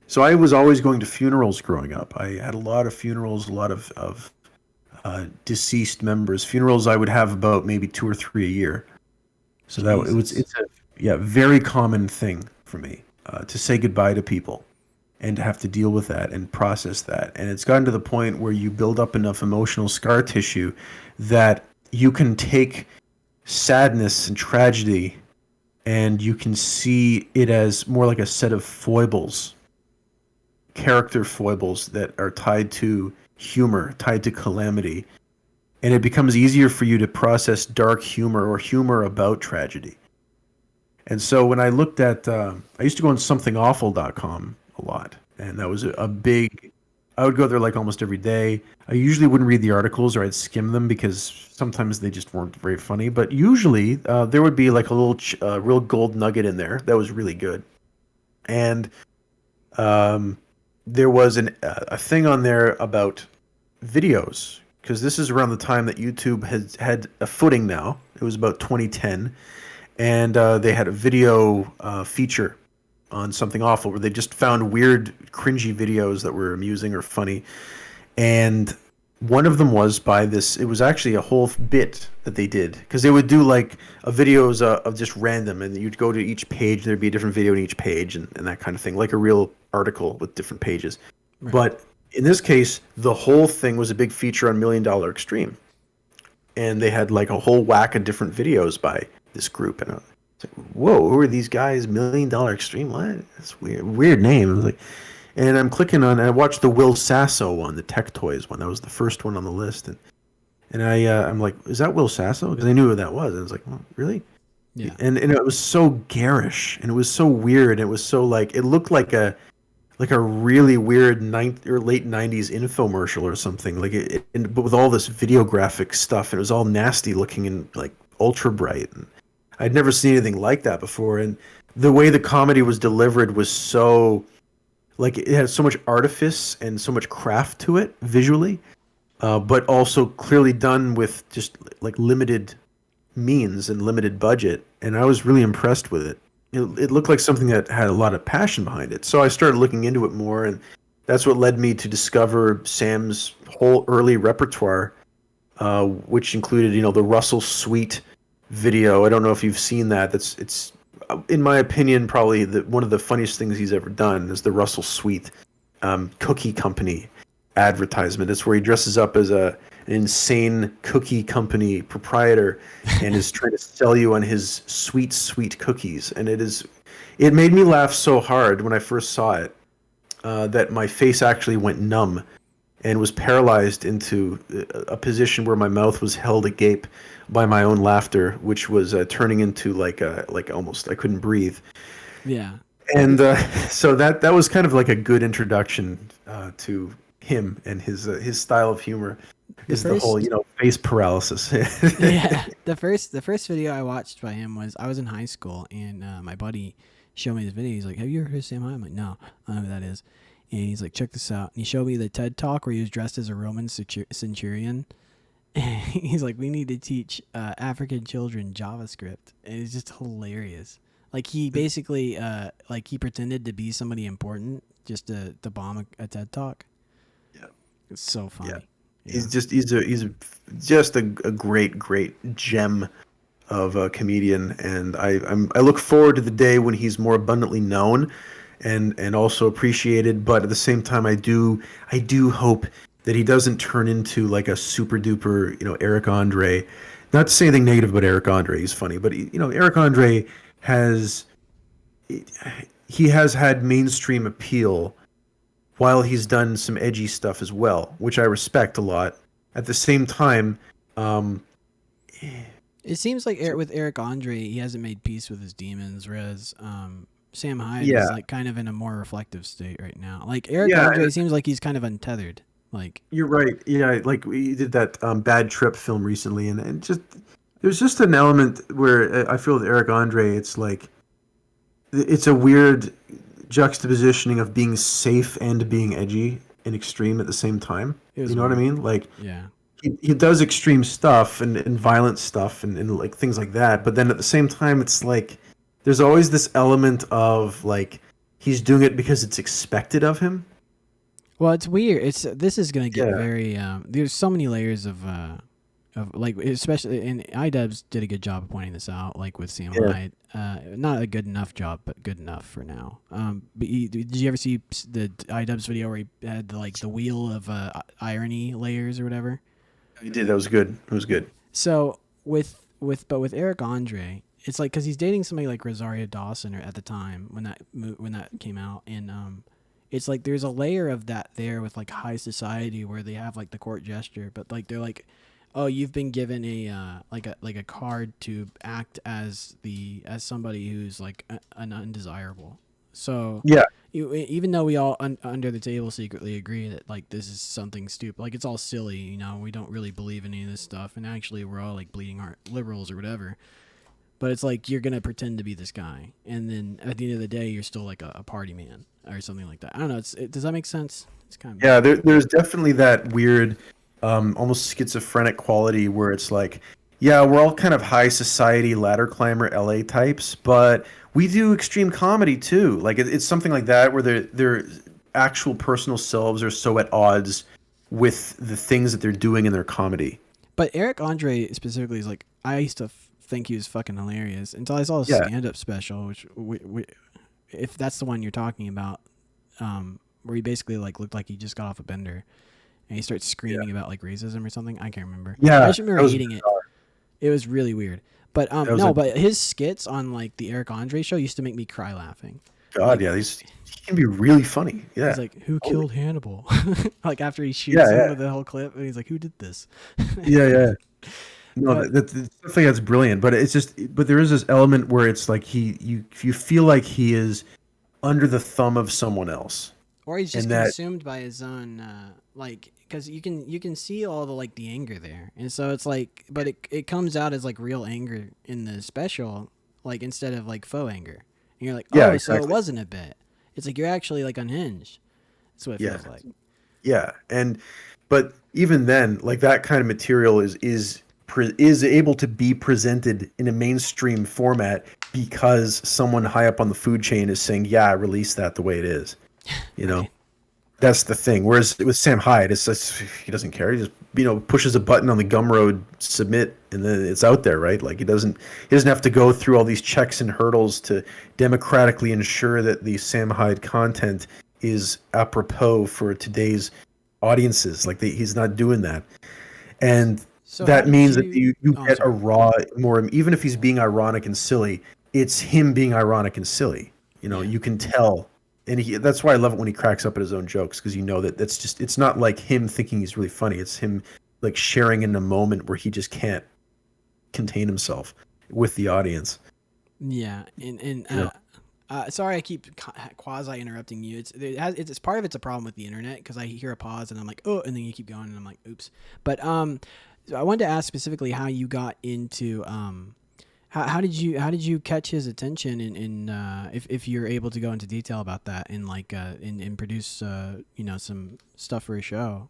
So I was always going to funerals growing up. I had a lot of funerals, a lot of deceased members. Funerals I would have about maybe 2 or 3 a year. So it's a very common thing for me to say goodbye to people and to have to deal with that and process that. And it's gotten to the point where you build up enough emotional scar tissue that you can take sadness and tragedy and you can see it as more like a set of foibles, character foibles that are tied to humor, tied to calamity. And it becomes easier for you to process dark humor or humor about tragedy. And so when I looked at, I used to go on somethingawful.com a lot. And that was a big, I would go there like almost every day. I usually wouldn't read the articles, or I'd skim them because sometimes they just weren't very funny. But usually there would be like a little real gold nugget in there that was really good. And there was a thing on there about videos, because this is around the time that YouTube has had a footing now. It was about 2010, and they had a video feature on Something Awful where they just found weird, cringy videos that were amusing or funny. And one of them was by this, it was actually a whole bit that they did, because they would do like videos of just random, and you'd go to each page, there'd be a different video in each page, and that kind of thing, like a real article with different pages. Right. But in this case, the whole thing was a big feature on $1 Million Extreme. And they had like a whole whack of different videos by this group. And I was like, whoa, who are these guys? $1 Million Extreme? What? That's weird. Weird name. I was like, and I'm clicking on, and I watched the Will Sasso one, the Tech Toys one. That was the first one on the list. And I'm like, is that Will Sasso? Because I knew who that was. And I was like, oh, really? Yeah. And it was so garish, and it was so weird. It was so like, it looked like a really weird late 90s infomercial or something, but with all this videographic stuff, and it was all nasty looking and like ultra bright, and I'd never seen anything like that before. And the way the comedy was delivered was so, like, it had so much artifice and so much craft to it visually, but also clearly done with just like limited means and limited budget, and I was really impressed with it. It looked like something that had a lot of passion behind it. So I started looking into it more, and that's what led me to discover Sam's whole early repertoire, which included, the Russell Sweet video. I don't know if you've seen that. It's in my opinion, probably one of the funniest things he's ever done is the Russell Sweet cookie company advertisement. It's where he dresses up as an insane cookie company proprietor and is trying to sell you on his sweet cookies. And it made me laugh so hard when I first saw it that my face actually went numb and was paralyzed into a position where my mouth was held agape by my own laughter, which was turning into like almost I couldn't breathe. Yeah. And so that was kind of like a good introduction to him and his style of humor. The whole, face paralysis. Yeah. The first video I watched by him was, I was in high school, and my buddy showed me this video. He's like, have you ever heard of Sam High? I'm like, no, I don't know who that is. And he's like, check this out. And he showed me the TED Talk where he was dressed as a Roman centurion. he's like, we need to teach African children JavaScript, and it's just hilarious. Like he basically like he pretended to be somebody important just to bomb a TED talk. Yeah, it's so funny. Yeah. Yeah. He's just a great gem of a comedian, and I look forward to the day when he's more abundantly known and also appreciated. But at the same time, I do hope that he doesn't turn into like a super duper, Eric Andre. Not to say anything negative about Eric Andre, he's funny, but Eric Andre has had mainstream appeal while he's done some edgy stuff as well, which I respect a lot. At the same time, it seems like with Eric Andre, he hasn't made peace with his demons, whereas Sam Hyde Yeah. is like kind of in a more reflective state right now. Like Eric Andre seems like he's kind of untethered. Like you're right. Yeah, like we did that Bad Trip film recently, and just there's just an element where I feel with Eric Andre, it's like it's a weird juxtapositioning of being safe and being edgy and extreme at the same time. You know what I mean? Like, yeah, he does extreme stuff and violent stuff and like things like that, but then at the same time, it's like there's always this element of like he's doing it because it's expected of him. Well, it's weird. This is gonna get very. There's so many layers of like, especially, and iDubbbz did a good job of pointing this out, like with Sam Hyde. Not a good enough job, but good enough for now. But did you ever see the iDubbbz video where he had the wheel of irony layers or whatever? He did. That was good. It was good. So with Eric Andre, it's like because he's dating somebody like Rosario Dawson at the time when that came out, and it's like there's a layer of that there with like high society where they have like the court gesture, but like they're like, oh, you've been given a like a card to act as somebody who's like an undesirable. So yeah, even though we all under the table secretly agree that like this is something stupid, like it's all silly, we don't really believe any of this stuff, and actually we're all like bleeding heart liberals or whatever. But it's like you're gonna pretend to be this guy, and then at the end of the day, you're still like a party man or something like that. I don't know. Does that make sense? It's kind of there's definitely that weird, almost schizophrenic quality where it's like, yeah, we're all kind of high society ladder climber LA types, but we do extreme comedy too. Like it's something like that where their actual personal selves are so at odds with the things that they're doing in their comedy. But Eric Andre specifically is like, I used to think he was fucking hilarious until I saw his stand-up special, which if that's the one you're talking about, where he basically like looked like he just got off a bender and he starts screaming about like racism or something. I can't remember. I just remember hating it. It was really weird. But but his skits on like the Eric Andre show used to make me cry laughing. God, he can be really funny. Yeah. He's like, who killed Hannibal? Like after he shoots him with the whole clip, and he's like, who did this? Yeah. No, that's brilliant. But it's just, but there is this element where it's like you feel like he is under the thumb of someone else, or he's just consumed by his own like, because you can see all the anger there, and so it's like, but it comes out as like real anger in the special, like instead of like faux anger, and you're like, oh, exactly. So it wasn't a bit. It's like you're actually like unhinged. That's what it feels like. Yeah, but even then, like that kind of material is able to be presented in a mainstream format because someone high up on the food chain is saying, yeah, release that the way it is. Right. That's the thing. Whereas with Sam Hyde, it's just, he doesn't care. He just pushes a button on the Gumroad submit, and then it's out there, right? Like he doesn't have to go through all these checks and hurdles to democratically ensure that the Sam Hyde content is apropos for today's audiences. Like he's not doing that, and so that means that you get a raw, more, even if he's being ironic and silly, it's him being ironic and silly. You can tell. And that's why I love it when he cracks up at his own jokes, because that's just, it's not like him thinking he's really funny. It's him like sharing in a moment where he just can't contain himself with the audience. Yeah. And sorry, I keep quasi interrupting you. It's part of it's a problem with the internet, because I hear a pause and I'm like, oh, and then you keep going and I'm like, oops. But so I wanted to ask specifically how you got into how did you catch his attention, and if you're able to go into detail about that, and like and produce some stuff for a show.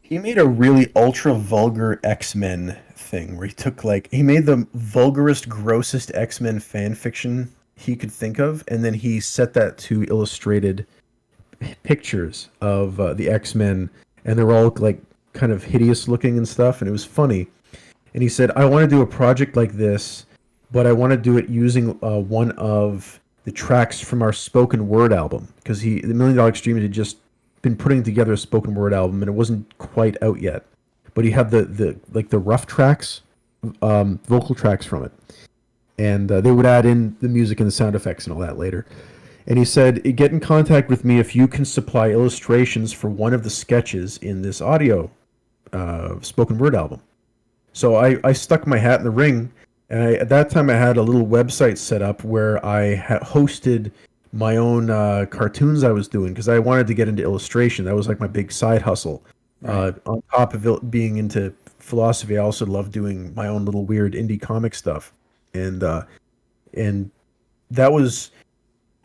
He made a really ultra vulgar X-Men thing where he made the vulgarest, grossest X-Men fan fiction he could think of, and then he set that to illustrated pictures of the X-Men, and they were all like kind of hideous looking and stuff, and it was funny. And he said, I want to do a project like this, but I want to do it using one of the tracks from our spoken word album, because the $1 Million Extreme had just been putting together a spoken word album, and it wasn't quite out yet. But he had the rough tracks, vocal tracks from it, and they would add in the music and the sound effects and all that later. And he said, get in contact with me if you can supply illustrations for one of the sketches in this audio spoken word album. So I stuck my hat in the ring, and at that time I had a little website set up where I hosted my own cartoons I was doing, because I wanted to get into illustration. That was like my big side hustle. Right. On top of it being into philosophy, I also loved doing my own little weird indie comic stuff. And that was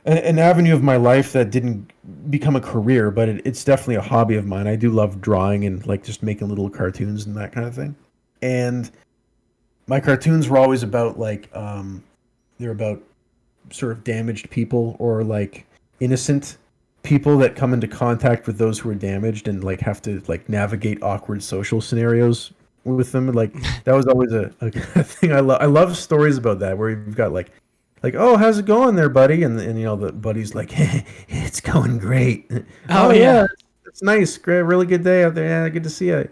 an avenue of my life that didn't become a career, but it's definitely a hobby of mine. I do love drawing and like just making little cartoons and that kind of thing. And my cartoons were always about they're about sort of damaged people, or like innocent people that come into contact with those who are damaged and like have to like navigate awkward social scenarios with them. Like that was always a thing I love stories about that, where you've got like, oh, how's it going there, buddy? And you know, the buddy's like, hey, it's going great. Oh yeah. It's nice. Great, really good day out there. Yeah, good to see you.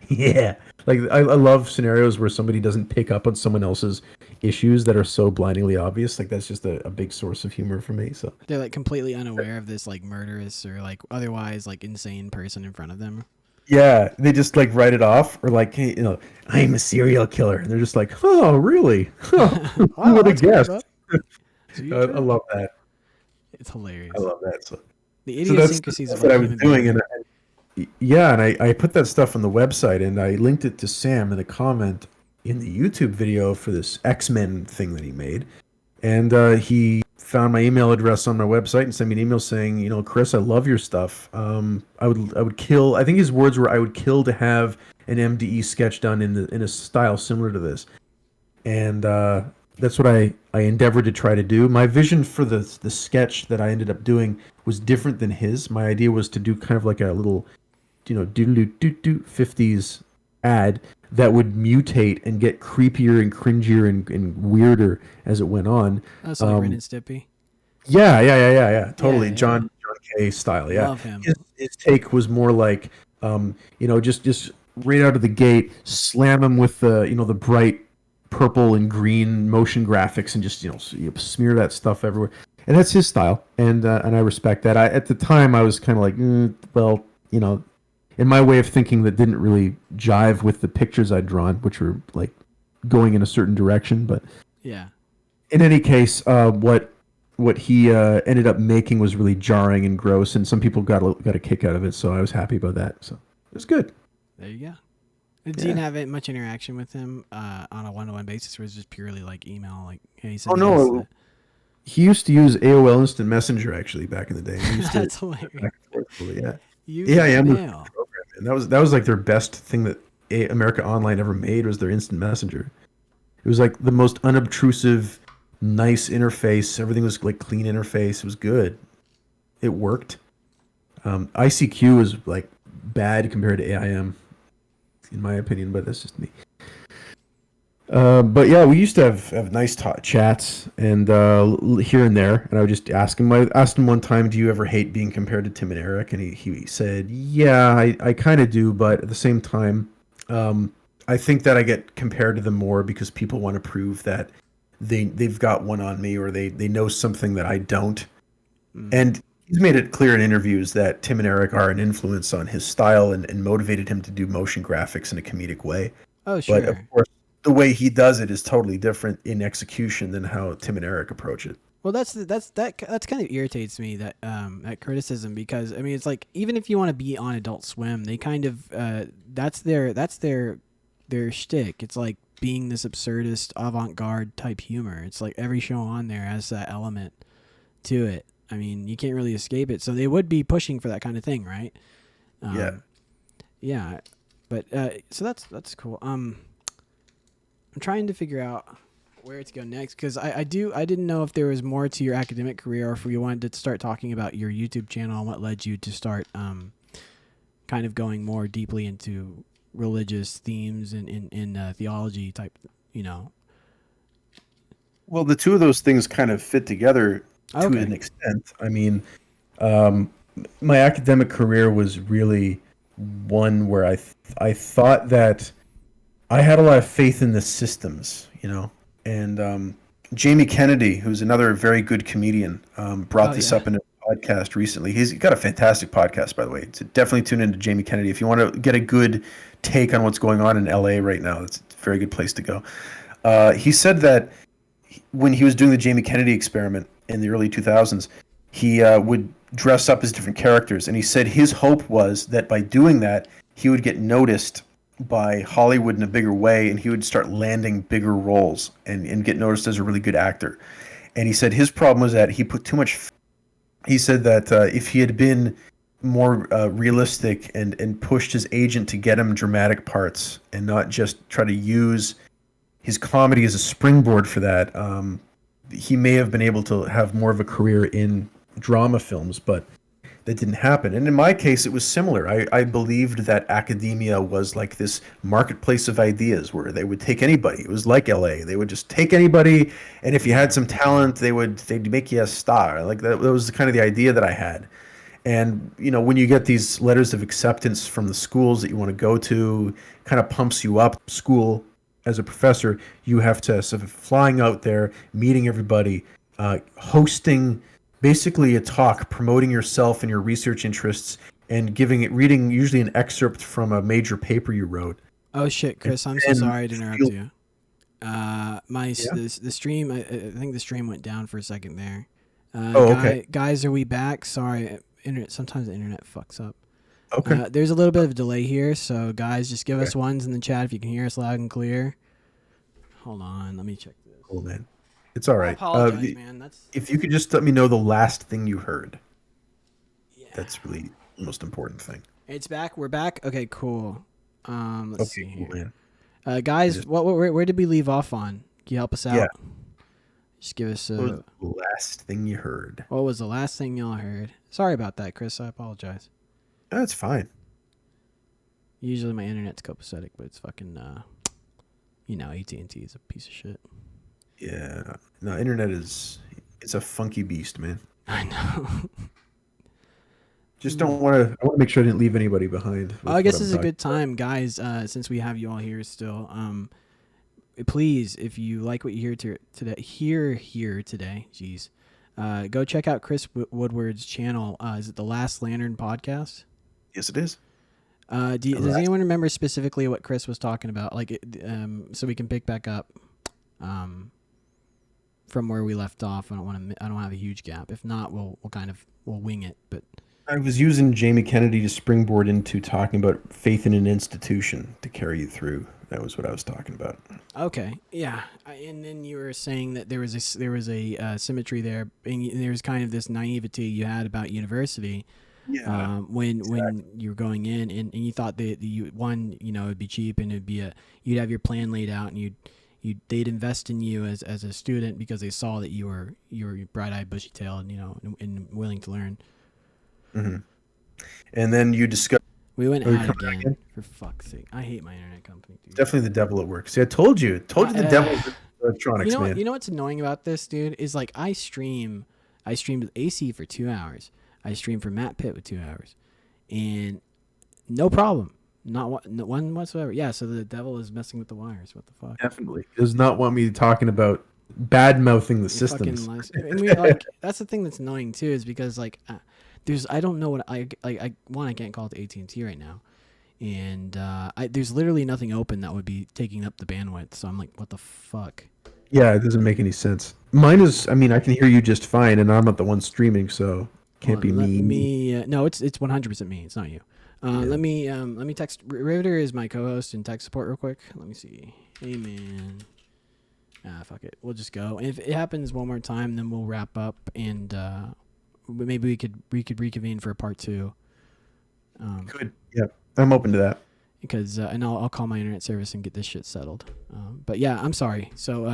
yeah. Like I love scenarios where somebody doesn't pick up on someone else's issues that are so blindingly obvious. Like that's just a big source of humor for me. So they're like completely unaware of this like murderous or like otherwise like insane person in front of them. Yeah, they just like write it off, or like, hey, you know, I'm a serial killer, and they're just like, oh, really? Huh. Who would have guessed? I love that. It's hilarious. I love that. So the idiosyncrasies of what I was doing, and I put that stuff on the website, and I linked it to Sam in a comment in the YouTube video for this X-Men thing that he made, and he found my email address on my website and sent me an email saying, you know, Chris, I love your stuff. I would kill. I think his words were, I would kill to have an MDE sketch done in a style similar to this, and that's what I endeavored to try to do. My vision for the sketch that I ended up doing was different than his. My idea was to do kind of like a little, you know, 50s ad that would mutate and get creepier and cringier and weirder as it went on. That's like Ren and Stimpy. Yeah. Totally. Yeah. John K. style. Yeah. Love him. His take was more like, you know, just right out of the gate, slam him with the, you know, the bright purple and green motion graphics and just, you know, smear that stuff everywhere. And that's his style. And I respect that. At the time I was kind of like, well, you know, in my way of thinking, that didn't really jive with the pictures I'd drawn, which were like going in a certain direction. But yeah, in any case, what he ended up making was really jarring and gross, and some people got a kick out of it. So I was happy about that. So it was good. There you go. Did you have much interaction with him on a one-to-one basis, or was it just purely like email? Like, hey, he said he used to use AOL Instant Messenger actually back in the day. He used That's hilarious. AIM program, and that was like their best thing that America Online ever made, was their Instant Messenger. It was like the most unobtrusive, nice interface. Everything was like clean interface. It was good. It worked. ICQ was like bad compared to AIM, in my opinion, but that's just me. But yeah, we used to have nice chats and here and there, and I would just ask him. I asked him one time, "Do you ever hate being compared to Tim and Eric?" And he said, "Yeah, I kind of do, but at the same time, I think that I get compared to them more because people want to prove that they've got one on me, or they know something that I don't." And he's made it clear in interviews that Tim and Eric are an influence on his style and motivated him to do motion graphics in a comedic way. Oh, sure. But of course, the way he does it is totally different in execution than how Tim and Eric approach it. Well, that's kind of irritates me, that that criticism, because I mean, it's like, even if you want to be on Adult Swim, they kind of that's their shtick. It's like being this absurdist avant-garde type humor. It's like every show on there has that element to it. I mean, you can't really escape it. So they would be pushing for that kind of thing, right? Yeah. Yeah, but so that's cool. I'm trying to figure out where to go next because I didn't know if there was more to your academic career or if we wanted to start talking about your YouTube channel and what led you to start kind of going more deeply into religious themes and in theology type, you know. Well, the two of those things kind of fit together to Okay. an extent. I mean, my academic career was really one where I thought that I had a lot of faith in the systems, you know, and Jamie Kennedy, who's another very good comedian, brought this up in a podcast recently. He's got a fantastic podcast, by the way. So definitely tune into Jamie Kennedy if you want to get a good take on what's going on in LA right now. It's a very good place to go. He said that when he was doing the Jamie Kennedy experiment in the early 2000s, he would dress up as different characters, and he said his hope was that by doing that, he would get noticed by Hollywood in a bigger way, and he would start landing bigger roles and get noticed as a really good actor. And he said his problem was that he put too much. He said that if he had been more realistic and pushed his agent to get him dramatic parts and not just try to use his comedy as a springboard for that, he may have been able to have more of a career in drama films, but that didn't happen. And in my case, it was similar. I believed that academia was like this marketplace of ideas where they would take anybody. It was like LA. They would just take anybody, and if you had some talent, they'd make you a star. Like that was kind of the idea that I had. And you know, when you get these letters of acceptance from the schools that you want to go to, kind of pumps you up. School as a professor, you have to sort of flying out there, meeting everybody, hosting basically a talk, promoting yourself and your research interests, and reading usually an excerpt from a major paper you wrote. Oh shit, Chris, I'm so sorry to interrupt you. The stream, I think the stream went down for a second there. Okay. Guys, are we back? Sorry, sometimes the internet fucks up. Okay. There's a little bit of a delay here, so guys, just give us ones in the chat if you can hear us loud and clear. Hold on, let me check this. Cool, man. It's all right. I apologize, man. If you could just let me know the last thing you heard. Yeah. That's really the most important thing. It's back. We're back. Okay, cool. Let's see here. Cool, man. Guys, where did we leave off on? Can you help us out? Yeah. Just give us what was the last thing you heard? What was the last thing y'all heard? Sorry about that, Chris. I apologize. That's fine. Usually my internet's copacetic, but it's fucking, AT&T is a piece of shit. Yeah. No, internet it's a funky beast, man. I know. Just I want to make sure I didn't leave anybody behind. I guess this is a good time, guys, since we have you all here still. Please, if you like what you hear today, geez, go check out Chris Woodward's channel. Is it The Last Lantern Podcast? Yes, it is. Does anyone remember specifically what Chris was talking about? Like, so we can pick back up from where we left off. I don't have a huge gap. If not, we'll wing it. But I was using Jamie Kennedy to springboard into talking about faith in an institution to carry you through. That was what I was talking about. Okay, yeah, and then you were saying that there was a symmetry there, and there was kind of this naivety you had about university. Yeah. When you were going in, and you thought that it'd be cheap and you'd have your plan laid out, and they'd invest in you as a student because they saw that you were bright-eyed, bushy-tailed, and willing to learn. Mm-hmm. And then you discovered. We went out again. For fuck's sake. I hate my internet company, dude. Definitely the devil at work. See, I told you the devil is electronics, man. You know what's annoying about this, dude? Is like I streamed with AC for 2 hours. I streamed for Matt Pitt with 2 hours. And no problem. Not one whatsoever. Yeah, so the devil is messing with the wires. What the fuck? Definitely. He does not want me talking about bad-mouthing the systems. That's the thing that's annoying, too, is because, like, I don't know what I can't call it AT&T right now, and there's literally nothing open that would be taking up the bandwidth. So I'm like, what the fuck? Yeah, it doesn't make any sense. Mine is. I mean, I can hear you just fine, and I'm not the one streaming, so can't be me. No, it's 100% me. It's not you. Let me text. Riveter is my co-host in tech support real quick. Let me see. Hey man. Fuck it. We'll just go. And if it happens one more time, then we'll wrap up and. Maybe we could reconvene for a part 2. Could. Yeah. I'm open to that. Because and I'll call my internet service and get this shit settled. But yeah, I'm sorry. So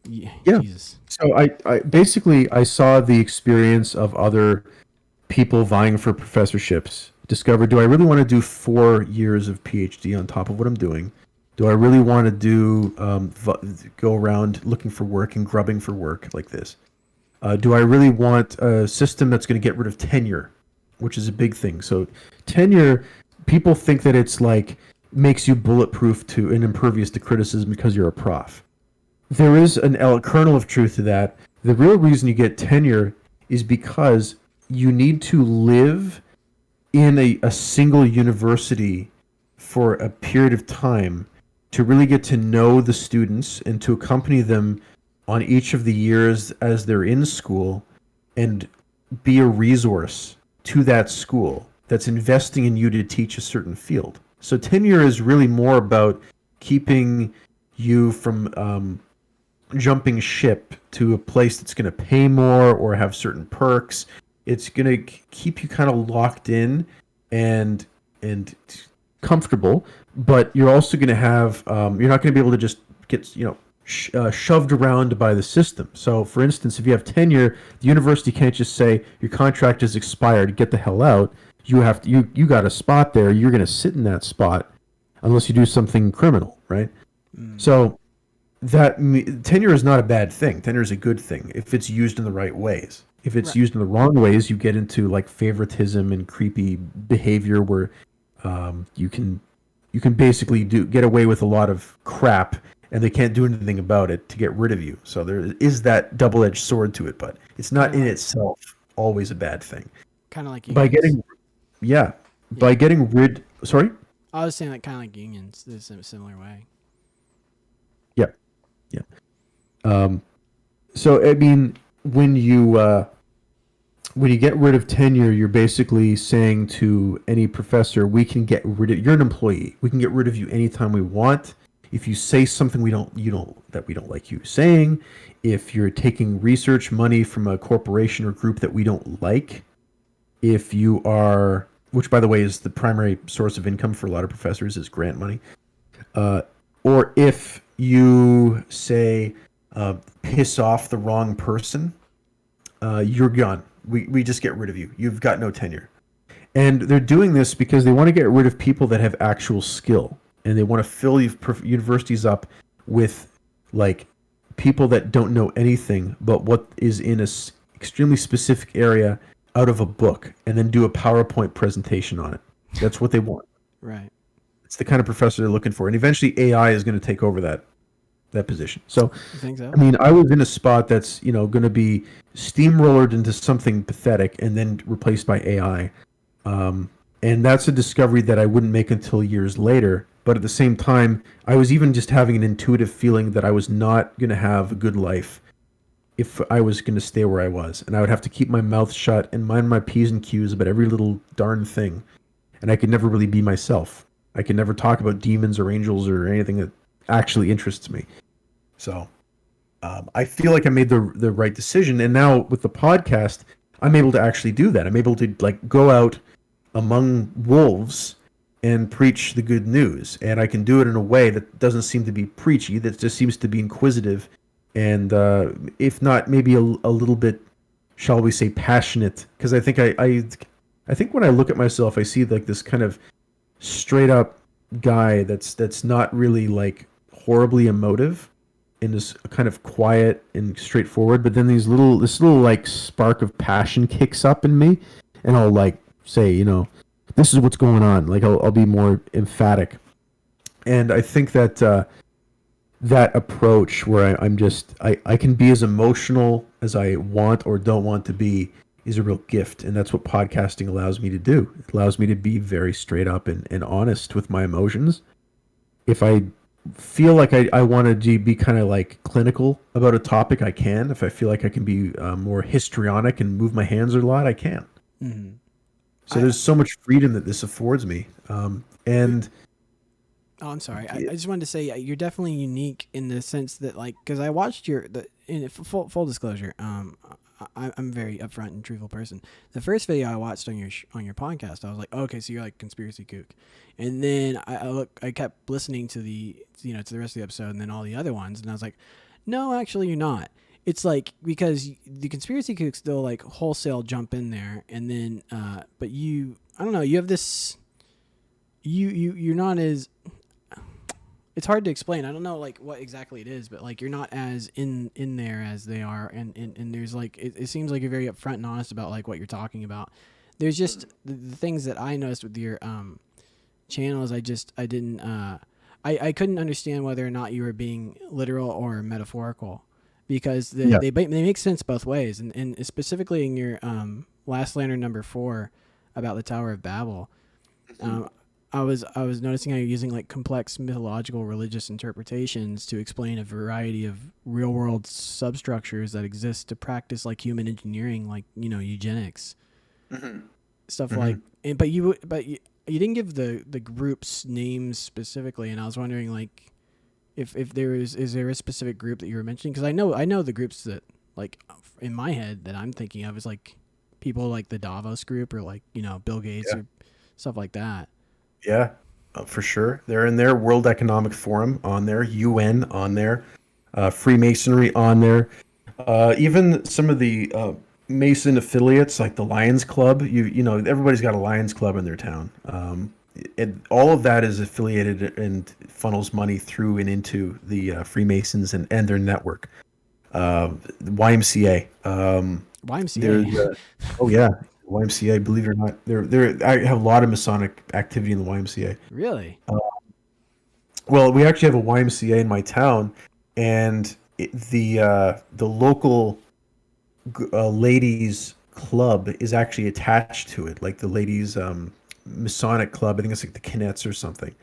yeah. Jesus. So I basically I saw the experience of other people vying for professorships. Discovered, do I really want to do 4 years of PhD on top of what I'm doing? Do I really want to do go around looking for work and grubbing for work like this? Do I really want a system that's going to get rid of tenure, which is a big thing? So tenure, people think that it's like makes you bulletproof to and impervious to criticism because you're a prof. There is a kernel of truth to that. The real reason you get tenure is because you need to live in a single university for a period of time to really get to know the students and to accompany them on each of the years as they're in school and be a resource to that school that's investing in you to teach a certain field. So tenure is really more about keeping you from jumping ship to a place that's going to pay more or have certain perks. It's going to keep you kind of locked in and comfortable, but you're also going to have you're not going to be able to just get shoved around by the system. So, for instance, if you have tenure, the university can't just say your contract is expired, get the hell out. You have to, you got a spot there. You're going to sit in that spot unless you do something criminal, right? So that tenure is not a bad thing. Tenure is a good thing if it's used in the right ways. If it's used in the wrong ways, you get into like favoritism and creepy behavior where you can basically get away with a lot of crap and they can't do anything about it to get rid of you. So there is that double-edged sword to it, but it's not in itself always a bad thing. Kind of like unions. By getting rid. Sorry. I was saying like kind of like unions. There's a similar way. Yeah. So I mean, when you get rid of tenure, you're basically saying to any professor, we can get rid of you're an employee. We can get rid of you anytime we want. If you say something we don't like you saying, if you're taking research money from a corporation or group that we don't like, if you are, which by the way is the primary source of income for a lot of professors is grant money, or if you say piss off the wrong person, you're gone. We just get rid of you. You've got no tenure. And they're doing this because they want to get rid of people that have actual skill. And they want to fill universities up with like people that don't know anything but what is in a extremely specific area out of a book and then do a PowerPoint presentation on it. That's what they want. Right. It's the kind of professor they're looking for. And eventually AI is going to take over that position. So, you think so? I mean, I was in a spot that's, going to be steamrollered into something pathetic and then replaced by AI. And that's a discovery that I wouldn't make until years later. But at the same time, I was even just having an intuitive feeling that I was not going to have a good life if I was going to stay where I was. And I would have to keep my mouth shut and mind my P's and Q's about every little darn thing. And I could never really be myself. I could never talk about demons or angels or anything that actually interests me. So I feel like I made the right decision. And now with the podcast, I'm able to actually do that. I'm able to like go out among wolves and preach the good news. And I can do it in a way that doesn't seem to be preachy, that just seems to be inquisitive. And if not, maybe a little bit, shall we say, passionate. Because I think I think when I look at myself, I see like this kind of straight up guy that's not really like horribly emotive and is kind of quiet and straightforward. But then this little like spark of passion kicks up in me, and I'll like say, this is what's going on. Like I'll be more emphatic. And I think that that approach where I can be as emotional as I want or don't want to be is a real gift. And that's what podcasting allows me to do. It allows me to be very straight up and honest with my emotions. If I feel like I want to be kind of like clinical about a topic, I can. If I feel like I can be more histrionic and move my hands a lot, I can. Mm-hmm. So there's so much freedom that this affords me. And oh, I'm sorry. I just wanted to say you're definitely unique in the sense that, like, because I watched in full disclosure, I'm a very upfront and truthful person. The first video I watched on your podcast, I was like, okay, so you're like conspiracy kook, and then I kept listening to the to the rest of the episode, and then all the other ones, and I was like, no, actually, you're not. It's like because the conspiracy kooks still like wholesale jump in there, and then but I don't know, you have this, you're not as. It's hard to explain. I don't know like what exactly it is, but like you're not as in there as they are, and there's like it seems like you're very upfront and honest about like what you're talking about. There's just the things that I noticed with your channels. I didn't I couldn't understand whether or not you were being literal or metaphorical, because they make sense both ways, and specifically in your Last Lantern number 4 about the Tower of Babel. I was noticing how you're using like complex mythological religious interpretations to explain a variety of real world substructures that exist to practice like human engineering, like eugenics, stuff like. But you didn't give the groups names specifically, and I was wondering like if there is there a specific group that you were mentioning, because I know the groups that like in my head that I'm thinking of is like people like the Davos group or like Bill Gates or stuff like that. Yeah, for sure. They're in their World Economic Forum on there, UN on there, Freemasonry on there, even some of the Mason affiliates like the Lions Club. Everybody's got a Lions Club in their town. And all of that is affiliated and funnels money through and into the Freemasons and their network. YMCA. YMCA. Oh yeah. YMCA, believe it or not, I have a lot of Masonic activity in the YMCA. Really? Well, we actually have a YMCA in my town, and the local ladies club is actually attached to it. Like the ladies Masonic club, I think it's like the Kinettes or something,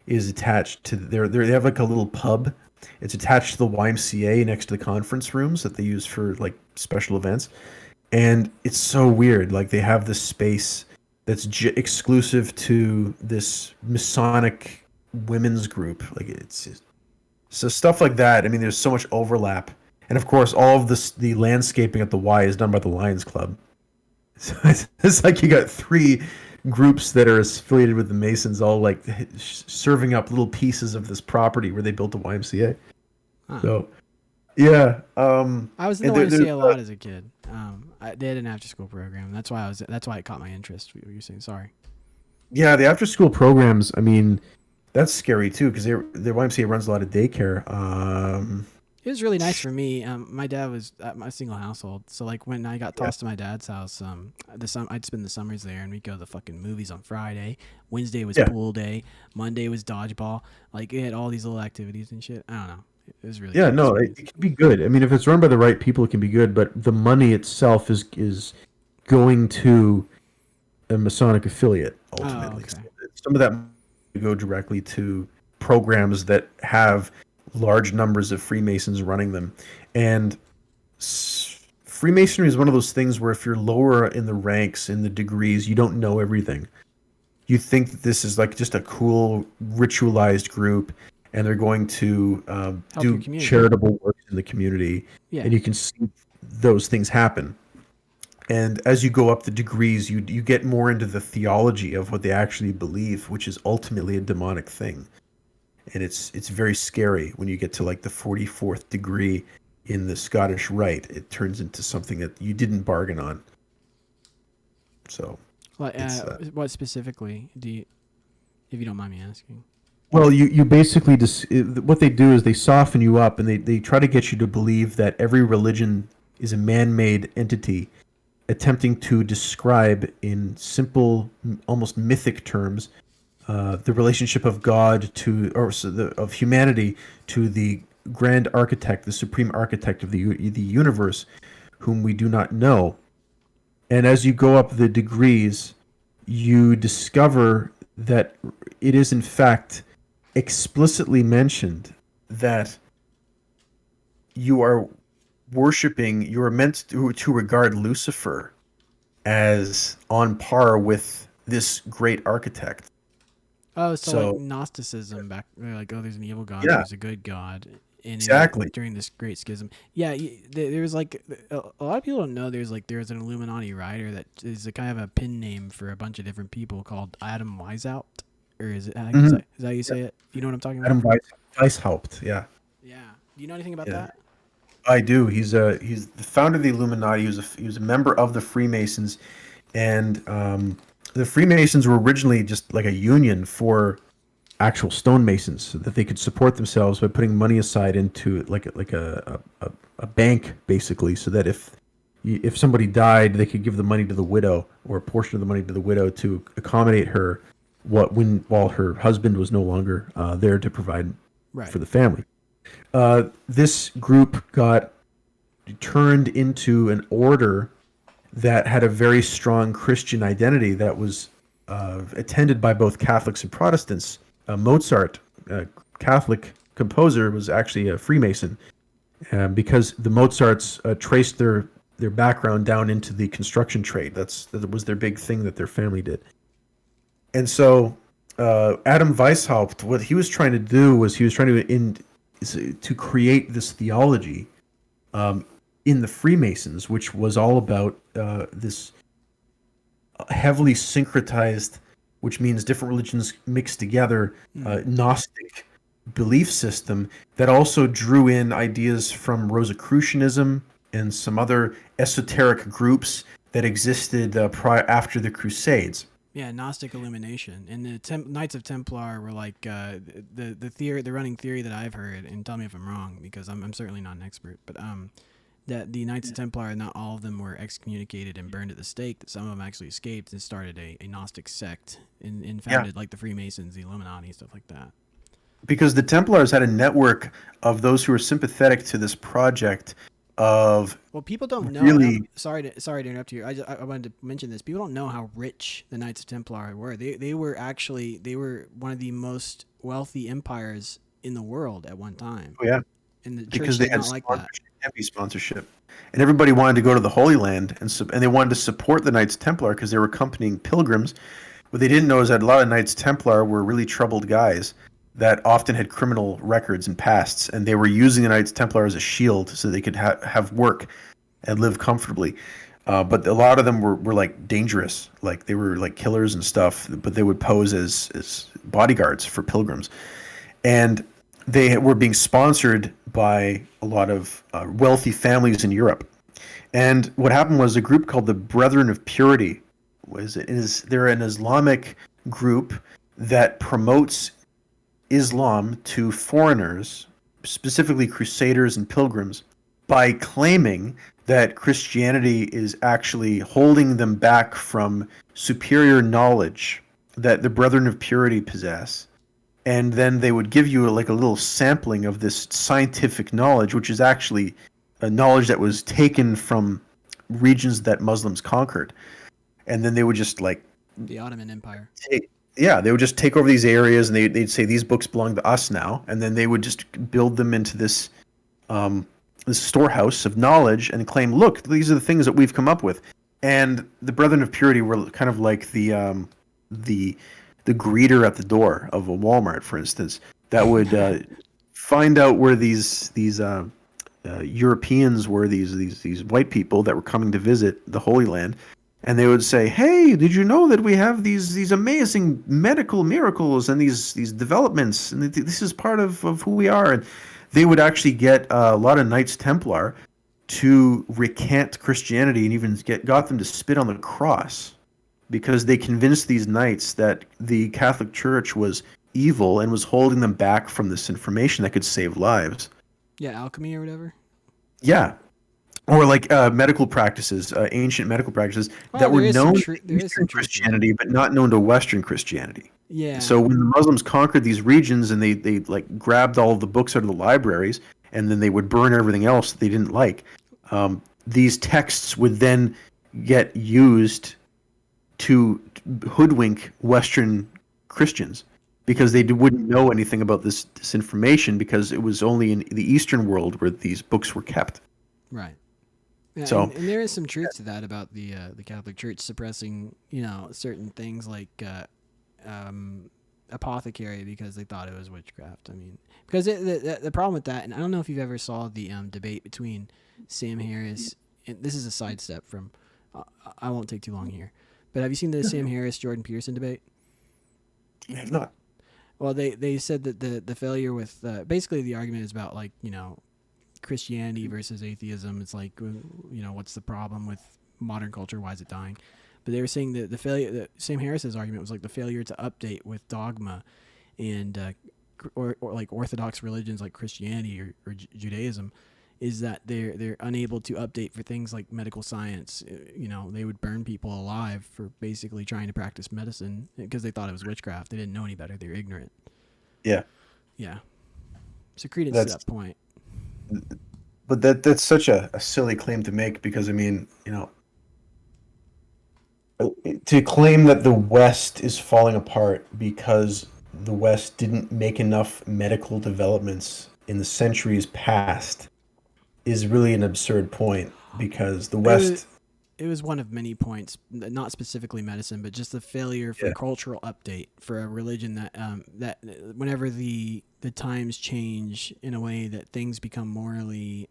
is attached to they have like a little pub. It's attached to the YMCA next to the conference rooms that they use for like special events. And it's so weird. Like they have this space that's exclusive to this Masonic women's group. Like so stuff like that. I mean, there's so much overlap. And of course, all of the landscaping at the Y is done by the Lions Club. So it's like you got 3 groups that are affiliated with the Masons, all like serving up little pieces of this property where they built the YMCA. Huh. So, yeah. I was in the YMCA a lot as a kid. They had an after-school program. That's why it caught my interest. What you're saying, sorry. Yeah, the after-school programs. I mean, that's scary too because the YMCA runs a lot of daycare. It was really nice for me. My dad was at my single household, so like when I got tossed to my dad's house, I'd spend the summers there, and we'd go to the fucking movies on Friday. Wednesday was pool day. Monday was dodgeball. Like it had all these little activities and shit. I don't know. It was really it can be good. I mean, if it's run by the right people, it can be good. But the money itself is going to a Masonic affiliate ultimately. Oh, okay. Some of that go directly to programs that have large numbers of Freemasons running them. And Freemasonry is one of those things where if you're lower in the ranks, in the degrees, you don't know everything. You think that this is like just a cool ritualized group and they're going to do charitable work in the community. Yeah. And you can see those things happen. And as you go up the degrees, you get more into the theology of what they actually believe, which is ultimately a demonic thing. And it's very scary when you get to like the 44th degree in the Scottish Rite. It turns into something that you didn't bargain on. So, what specifically if you don't mind me asking? Well, you basically what they do is they soften you up and they try to get you to believe that every religion is a man-made entity attempting to describe in simple, almost mythic terms the relationship of God of humanity to the grand architect, the supreme architect of the universe, whom we do not know. And as you go up the degrees, you discover that it is in fact explicitly mentioned that you are meant to regard Lucifer as on par with this great architect. Oh, so like Gnosticism back, like, there's an evil god, there's a good god. Exactly. during this Great Schism. Yeah, there was like a lot of people don't know there's an Illuminati writer that is a kind of a pin name for a bunch of different people called Adam Weishaupt, or is it Mhm. is that how you say it? You know what I'm talking about? Adam Weishaupt. Yeah. Yeah. Do you know anything about Yeah. that? I do. He's the founder of the Illuminati. He was a member of the Freemasons, and the Freemasons were originally just like a union for actual stonemasons, so that they could support themselves by putting money aside into a bank, basically, so that if somebody died, they could give the money to the widow, or a portion of the money to the widow, to accommodate her while her husband was no longer there to provide Right. for the family. This group got turned into an order that had a very strong Christian identity that was attended by both Catholics and Protestants. Mozart, a Catholic composer, was actually a Freemason, because the Mozarts traced their background down into the construction trade. That was their big thing that their family did. And so Adam Weishaupt, what he was trying to do was he was trying to create this theology in the Freemasons, which was all about this heavily syncretized, which means different religions mixed together, Gnostic belief system that also drew in ideas from Rosicrucianism and some other esoteric groups that existed after the Crusades. Yeah, Gnostic illumination, and the Knights of Templar were like the running theory that I've heard, and tell me if I'm wrong, because I'm certainly not an expert, but that the Knights of Templar, not all of them were excommunicated and burned at the stake, that some of them actually escaped and started a Gnostic sect and founded like the Freemasons, the Illuminati, stuff like that. Because the Templars had a network of those who were sympathetic to this project of people don't know. Really, sorry to interrupt you. I wanted to mention this. People don't know how rich the Knights of Templar were. They were one of the most wealthy empires in the world at one time. Oh yeah, and the church because they did had not like that. heavy sponsorship, and everybody wanted to go to the Holy Land, and they wanted to support the Knights Templar because they were accompanying pilgrims. What they didn't know is that a lot of Knights Templar were really troubled guys that often had criminal records and pasts, and they were using the Knights Templar as a shield so they could have work and live comfortably. But a lot of them were like dangerous, like they were like killers and stuff, but they would pose as bodyguards for pilgrims. And they were being sponsored by a lot of wealthy families in Europe. And what happened was a group called the Brethren of Purity. They're an Islamic group that promotes Islam to foreigners, specifically crusaders and pilgrims, by claiming that Christianity is actually holding them back from superior knowledge that the Brethren of Purity possess. And then they would give you like a little sampling of this scientific knowledge, which is actually a knowledge that was taken from regions that Muslims conquered. And then they would just like the Ottoman Empire. They would just take over these areas, and they'd say these books belong to us now, and then they would just build them into this this storehouse of knowledge and claim, look, these are the things that we've come up with. And the Brethren of Purity were kind of like the greeter at the door of a Walmart, for instance, that would find out where these Europeans were, these white people that were coming to visit the Holy Land. And they would say, hey, did you know that we have these amazing medical miracles and these developments, and this is part of who we are? And they would actually get a lot of Knights Templar to recant Christianity, and even got them to spit on the cross, because they convinced these knights that the Catholic Church was evil and was holding them back from this information that could save lives. Yeah, alchemy or whatever. Yeah. Or like medical practices, ancient medical practices that were known to Eastern Christianity, but not known to Western Christianity. Yeah. So when the Muslims conquered these regions, and they like grabbed all of the books out of the libraries, and then they would burn everything else that they didn't like, these texts would then get used to hoodwink Western Christians, because they wouldn't know anything about this information, because it was only in the Eastern world where these books were kept. Right. Yeah, so and there is some truth to that about the Catholic Church suppressing, certain things like apothecary because they thought it was witchcraft. I mean, because the problem with that, and I don't know if you've ever saw the debate between Sam Harris, and this is a sidestep from, I won't take too long here, but have you seen the Sam Harris Jordan Peterson debate? I have not. Well, they said that the failure with basically the argument is about like Christianity versus atheism. It's like what's the problem with modern culture? Why is it dying? But they were saying that the failure, that Sam Harris's argument was like the failure to update with dogma, and or like orthodox religions like Christianity or Judaism, is that they're unable to update for things like medical science. They would burn people alive for basically trying to practice medicine because they thought it was witchcraft. They didn't know any better. They were ignorant. Yeah. Yeah. So credence to that point. But that's such a silly claim to make because, I mean, to claim that the West is falling apart because the West didn't make enough medical developments in the centuries past is really an absurd point because the West... It was one of many points, not specifically medicine, but just the failure for cultural update for a religion that whenever the times change in a way that things become morally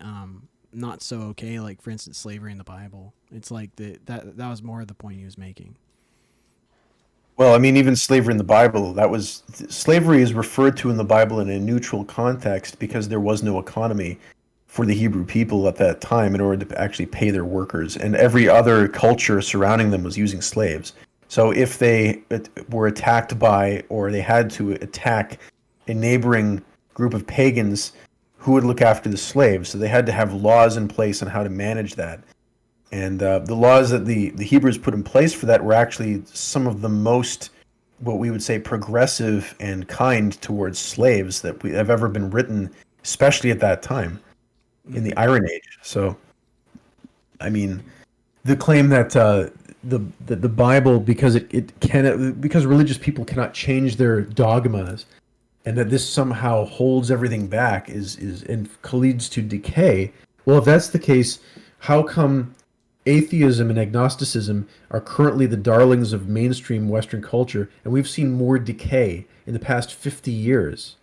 not so okay, like for instance slavery in the Bible. It's like that was more of the point he was making. Well, I mean, even slavery in the Bible, slavery is referred to in the Bible in a neutral context because there was no economy for the Hebrew people at that time in order to actually pay their workers, and every other culture surrounding them was using slaves. So if they were attacked by, or they had to attack a neighboring group of pagans, who would look after the slaves? So they had to have laws in place on how to manage that. And the laws that the Hebrews put in place for that were actually some of the most, what we would say, progressive and kind towards slaves that have ever been written, especially at that time, in the Iron Age. So, I mean, the claim that the Bible, because because religious people cannot change their dogmas, and that this somehow holds everything back and leads to decay. Well, if that's the case, how come atheism and agnosticism are currently the darlings of mainstream Western culture, and we've seen more decay in the past 50 years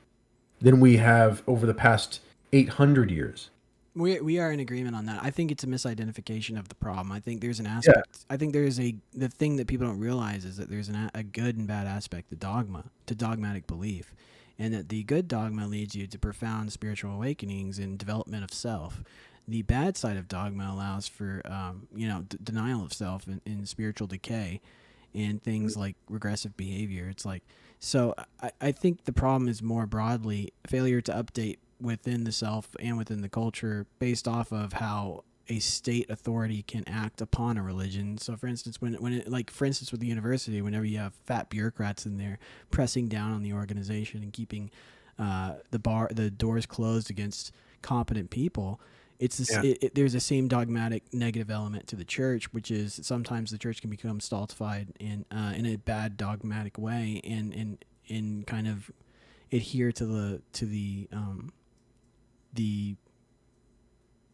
than we have over the past 800 years? We are in agreement on that. I think it's a misidentification of the problem. I think there's an aspect. Yeah. I think there is the thing that people don't realize is that there's a good and bad aspect to dogma, to dogmatic belief, and that the good dogma leads you to profound spiritual awakenings and development of self. The bad side of dogma allows for denial of self and spiritual decay, and things like regressive behavior. It's like, so I think the problem is more broadly failure to update within the self and within the culture based off of how a state authority can act upon a religion. So for instance, when with the university, whenever you have fat bureaucrats in there pressing down on the organization and keeping the doors closed against competent people, there's the same dogmatic negative element to the church, which is sometimes the church can become stultified in a bad dogmatic way and kind of adhere to the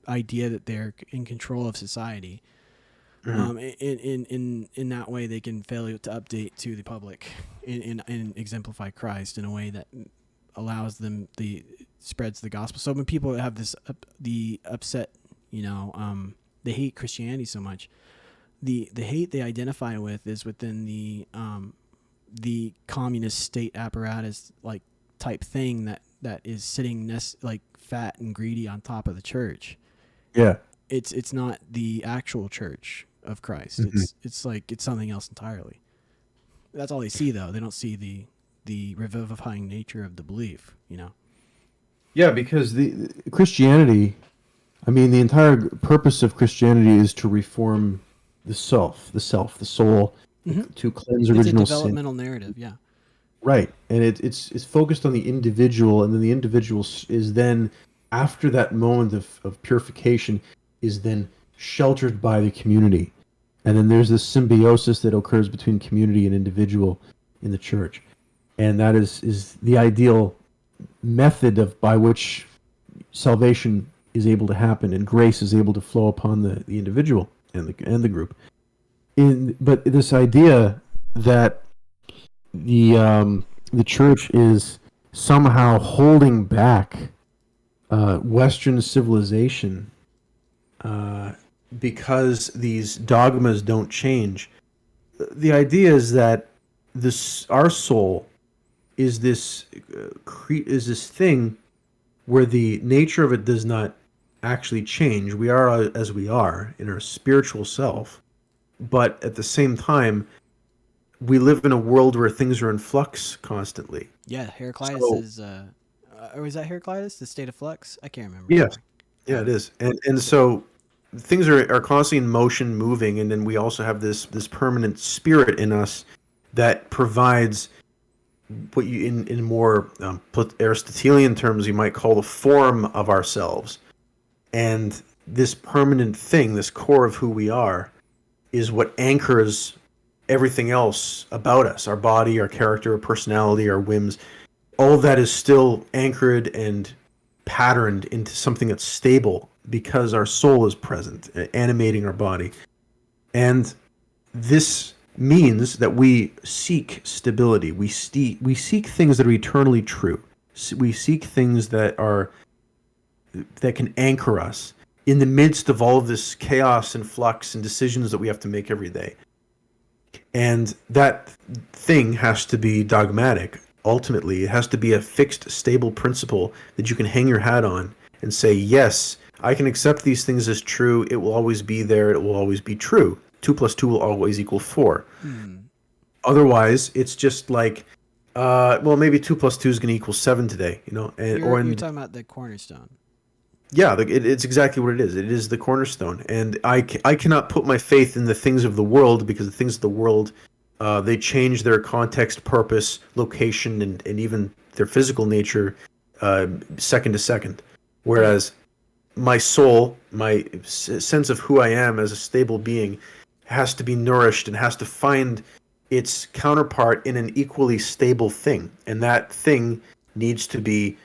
idea that they're in control of society. Mm-hmm. In that way, they can fail to update to the public and exemplify Christ in a way that allows them spreads the gospel. So when people have the upset, they hate Christianity so much, the hate they identify with is within the communist state apparatus like type thing that is sitting like fat and greedy on top of the church. Yeah. It's not the actual church of Christ. Mm-hmm. It's something else entirely. That's all they see though. They don't see the revivifying nature of the belief, Yeah, because the Christianity, I mean, the entire purpose of Christianity is to reform the soul, mm-hmm. to cleanse original sin. It's a developmental narrative, yeah. Right, and it's focused on the individual, and then the individual is then, after that moment of purification, is then sheltered by the community. And then there's this symbiosis that occurs between community and individual in the church. And that is the ideal method by which salvation is able to happen and grace is able to flow upon the individual and the group. But this idea that the the church is somehow holding back Western civilization because these dogmas don't change. The idea is that our soul is this thing where the nature of it does not actually change. We are as we are in our spiritual self, but at the same time, we live in a world where things are in flux constantly. Yeah, Heraclitus So, is. Or is that Heraclitus? The state of flux? I can't remember. yes, yeah, it is, and so things are constantly in motion, moving, and then we also have this permanent spirit in us that provides what you in more Aristotelian terms you might call the form of ourselves, and this permanent thing, this core of who we are, is what anchors everything else about us, our body, our character, our personality, our whims. All of that is still anchored and patterned into something that's stable because our soul is present, animating our body. And this means that we seek stability. We seek things that are eternally true. We seek things that can anchor us in the midst of all of this chaos and flux and decisions that we have to make every day. And that thing has to be dogmatic. Ultimately, it has to be a fixed, stable principle that you can hang your hat on and say, yes, I can accept these things as true. It will always be there. It will always be true. 2 + 2 will always equal 4. Otherwise, it's just like, well, maybe 2 + 2 is going to equal 7 today, you know? You're talking about the cornerstone. Yeah, it's exactly what it is. It is the cornerstone. And I cannot put my faith in the things of the world because the things of the world, they change their context, purpose, location, and even their physical nature second to second. Whereas my soul, my sense of who I am as a stable being, has to be nourished and has to find its counterpart in an equally stable thing. And that thing needs to be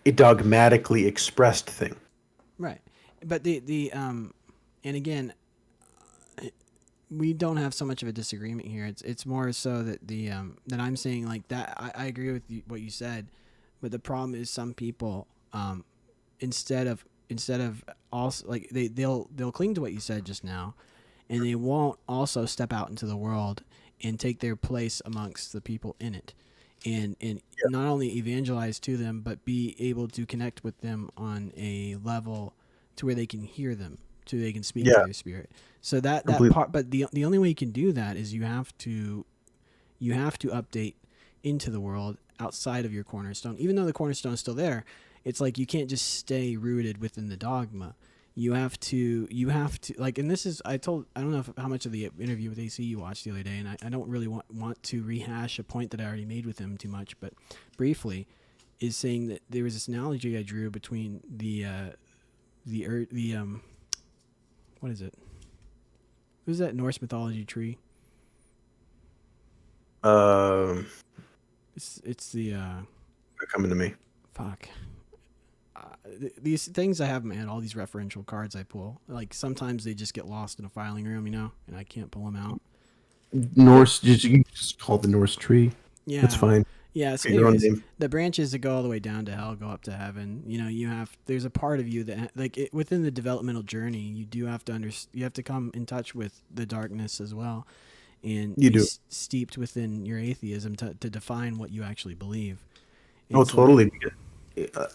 a dogmatically expressed thing. Right. But and again, we don't have so much of a disagreement here. It's more so that that I'm saying like that. I agree with what you said, but the problem is some people, instead of also like they'll cling to what you said just now, and they won't also step out into the world and take their place amongst the people in it, and not only evangelize to them, but be able to connect with them on a level to where they can hear them, to they can speak to their spirit. So that part, but the only way you can do that is you have to update into the world outside of your cornerstone. Even though the cornerstone is still there, it's like you can't just stay rooted within the dogma. You have to like, and this is, I don't know how much of the interview with AC you watched the other day, and I don't really want to rehash a point that I already made with him too much, but briefly is saying that there was this analogy I drew between what is it? Who's that Norse mythology tree? It's the They're coming to me. fuck. These things I have in my head, all these referential cards I pull, like sometimes they just get lost in a filing room, you know, and I can't pull them out. Norse, you just call it the Norse tree. Yeah, that's fine. Yeah, so anyways, the branches that go all the way down to hell go up to heaven. You know, there's a part of you that, like, within the developmental journey, you do have to you have to come in touch with the darkness as well, and you do steeped within your atheism to define what you actually believe. And totally.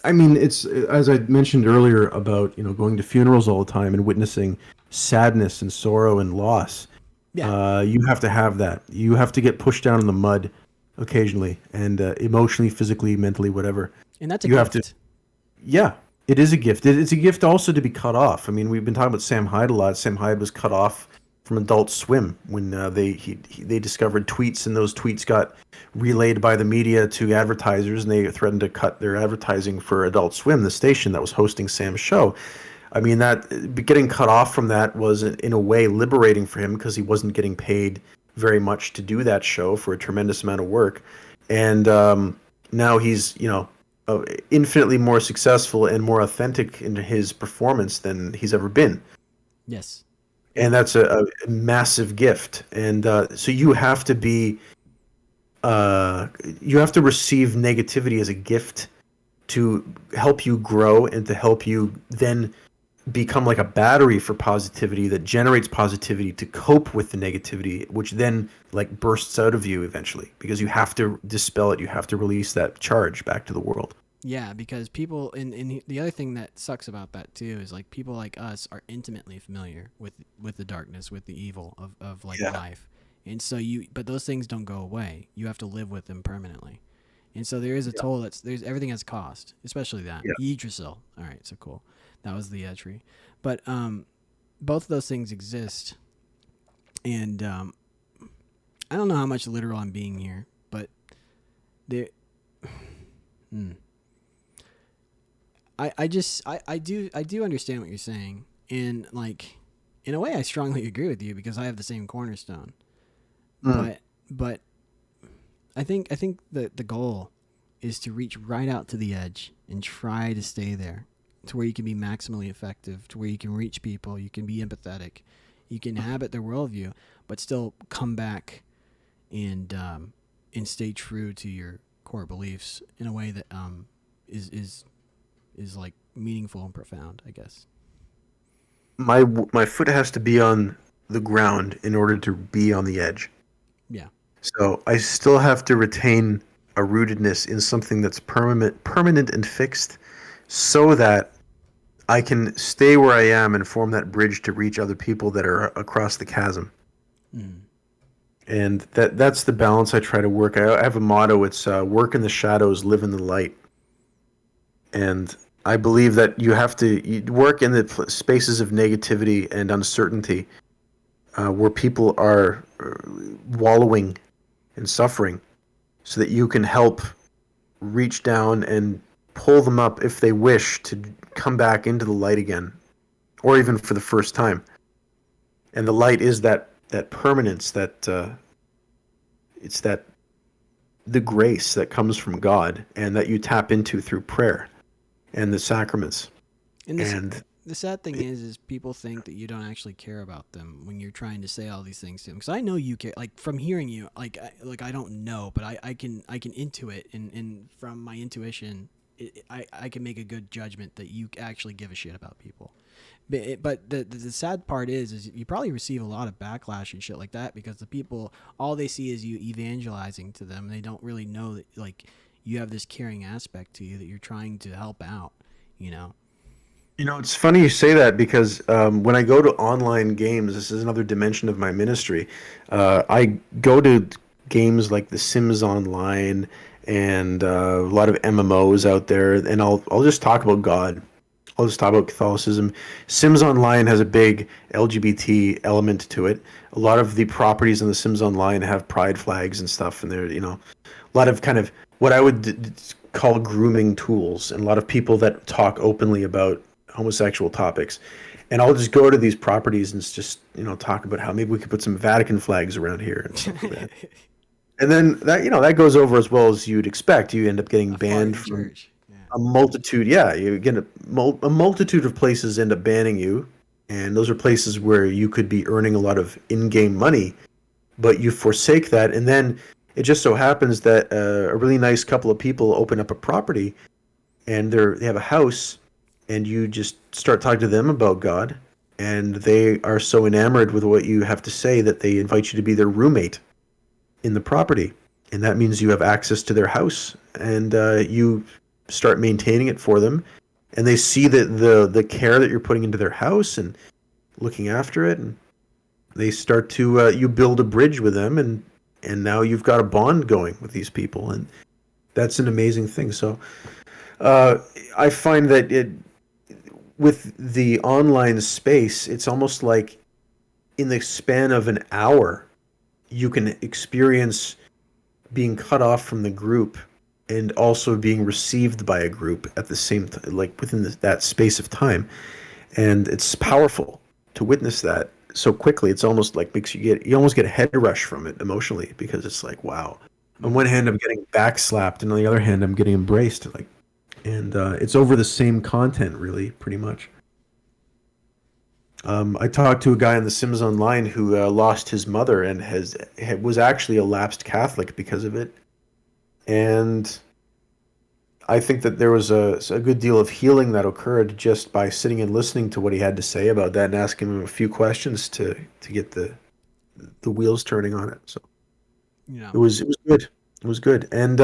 I mean, it's, as I mentioned earlier about, you know, going to funerals all the time and witnessing sadness and sorrow and loss. Yeah. You have to have that. You have to get pushed down in the mud occasionally, and emotionally, physically, mentally, whatever. And that's a gift. Have to. Yeah, it is a gift. It's a gift also to be cut off. I mean, we've been talking about Sam Hyde a lot. Sam Hyde was cut off from Adult Swim when they discovered tweets, and those tweets got relayed by the media to advertisers, and they threatened to cut their advertising for Adult Swim, the station that was hosting Sam's show. I mean, that getting cut off from that was in a way liberating for him, because he wasn't getting paid very much to do that show for a tremendous amount of work, and now he's, you know, infinitely more successful and more authentic in his performance than he's ever been. Yes. And that's a massive gift. And so you have to be you have to receive negativity as a gift to help you grow and to help you then become like a battery for positivity that generates positivity to cope with the negativity, which then like bursts out of you eventually because you have to dispel it. You have to release that charge back to the world. Yeah, because people, and the other thing that sucks about that too is like people like us are intimately familiar with the darkness, with the evil of like life, and so but those things don't go away. You have to live with them permanently, and so there is a toll. There's everything has a cost, especially that. Yggdrasil. All right, so cool. That was the tree, but both of those things exist, and I don't know how much literal I'm being here, but there. I do understand what you're saying, and like in a way I strongly agree with you because I have the same cornerstone. But I think the goal is to reach right out to the edge and try to stay there to where you can be maximally effective, to where you can reach people, you can be empathetic, you can inhabit their worldview, but still come back and stay true to your core beliefs in a way that is like meaningful and profound, I guess. My foot has to be on the ground in order to be on the edge. Yeah. So I still have to retain a rootedness in something that's permanent and fixed, so that I can stay where I am and form that bridge to reach other people that are across the chasm. And that's the balance I try to work. I have a motto. It's work in the shadows, live in the light. And I believe that you have to work in the spaces of negativity and uncertainty, where people are wallowing and suffering, so that you can help reach down and pull them up if they wish to come back into the light again, or even for the first time. And the light is that permanence, that it's that the grace that comes from God and that you tap into through prayer and the sacraments. And the sad thing is people think that you don't actually care about them when you're trying to say all these things to them. Because I know you care. Like from hearing you, like I don't know, but I can intuit, and from my intuition, I can make a good judgment that you actually give a shit about people. But the sad part is you probably receive a lot of backlash and shit like that because the people, all they see is you evangelizing to them. They don't really know that like you have this caring aspect to you that you're trying to help out, you know? You know, it's funny you say that because when I go to online games, this is another dimension of my ministry. I go to games like The Sims Online and a lot of MMOs out there, and I'll just talk about God. I'll just talk about Catholicism. Sims Online has a big LGBT element to it. A lot of the properties in The Sims Online have pride flags and stuff, and they're, you know, a lot of kind of what I would call grooming tools, and a lot of people that talk openly about homosexual topics. And I'll just go to these properties and just, you know, talk about how maybe we could put some Vatican flags around here and stuff like that. And then that, you know, that goes over as well as you'd expect. You end up getting banned from a multitude. Yeah, you get a multitude of places end up banning you, and those are places where you could be earning a lot of in-game money, but you forsake that. And then it just so happens that a really nice couple of people open up a property, and they have a house, and you just start talking to them about God, and they are so enamored with what you have to say that they invite you to be their roommate in the property. And that means you have access to their house, and you start maintaining it for them, and they see the care that you're putting into their house and looking after it, and they start to you build a bridge with them, and now you've got a bond going with these people, and that's an amazing thing. So I find that with the online space, it's almost like in the span of an hour, you can experience being cut off from the group and also being received by a group at the same time, like within that space of time. And it's powerful to witness that so quickly. It's almost like you almost get a head rush from it emotionally, because it's like, wow. On one hand, I'm getting backslapped, and on the other hand, I'm getting embraced. Like, and it's over the same content, really, pretty much. I talked to a guy on The Sims Online who lost his mother and was actually a lapsed Catholic because of it. And I think that there was a good deal of healing that occurred just by sitting and listening to what he had to say about that and asking him a few questions to get the wheels turning on it. So Yeah. it was good. It was good. And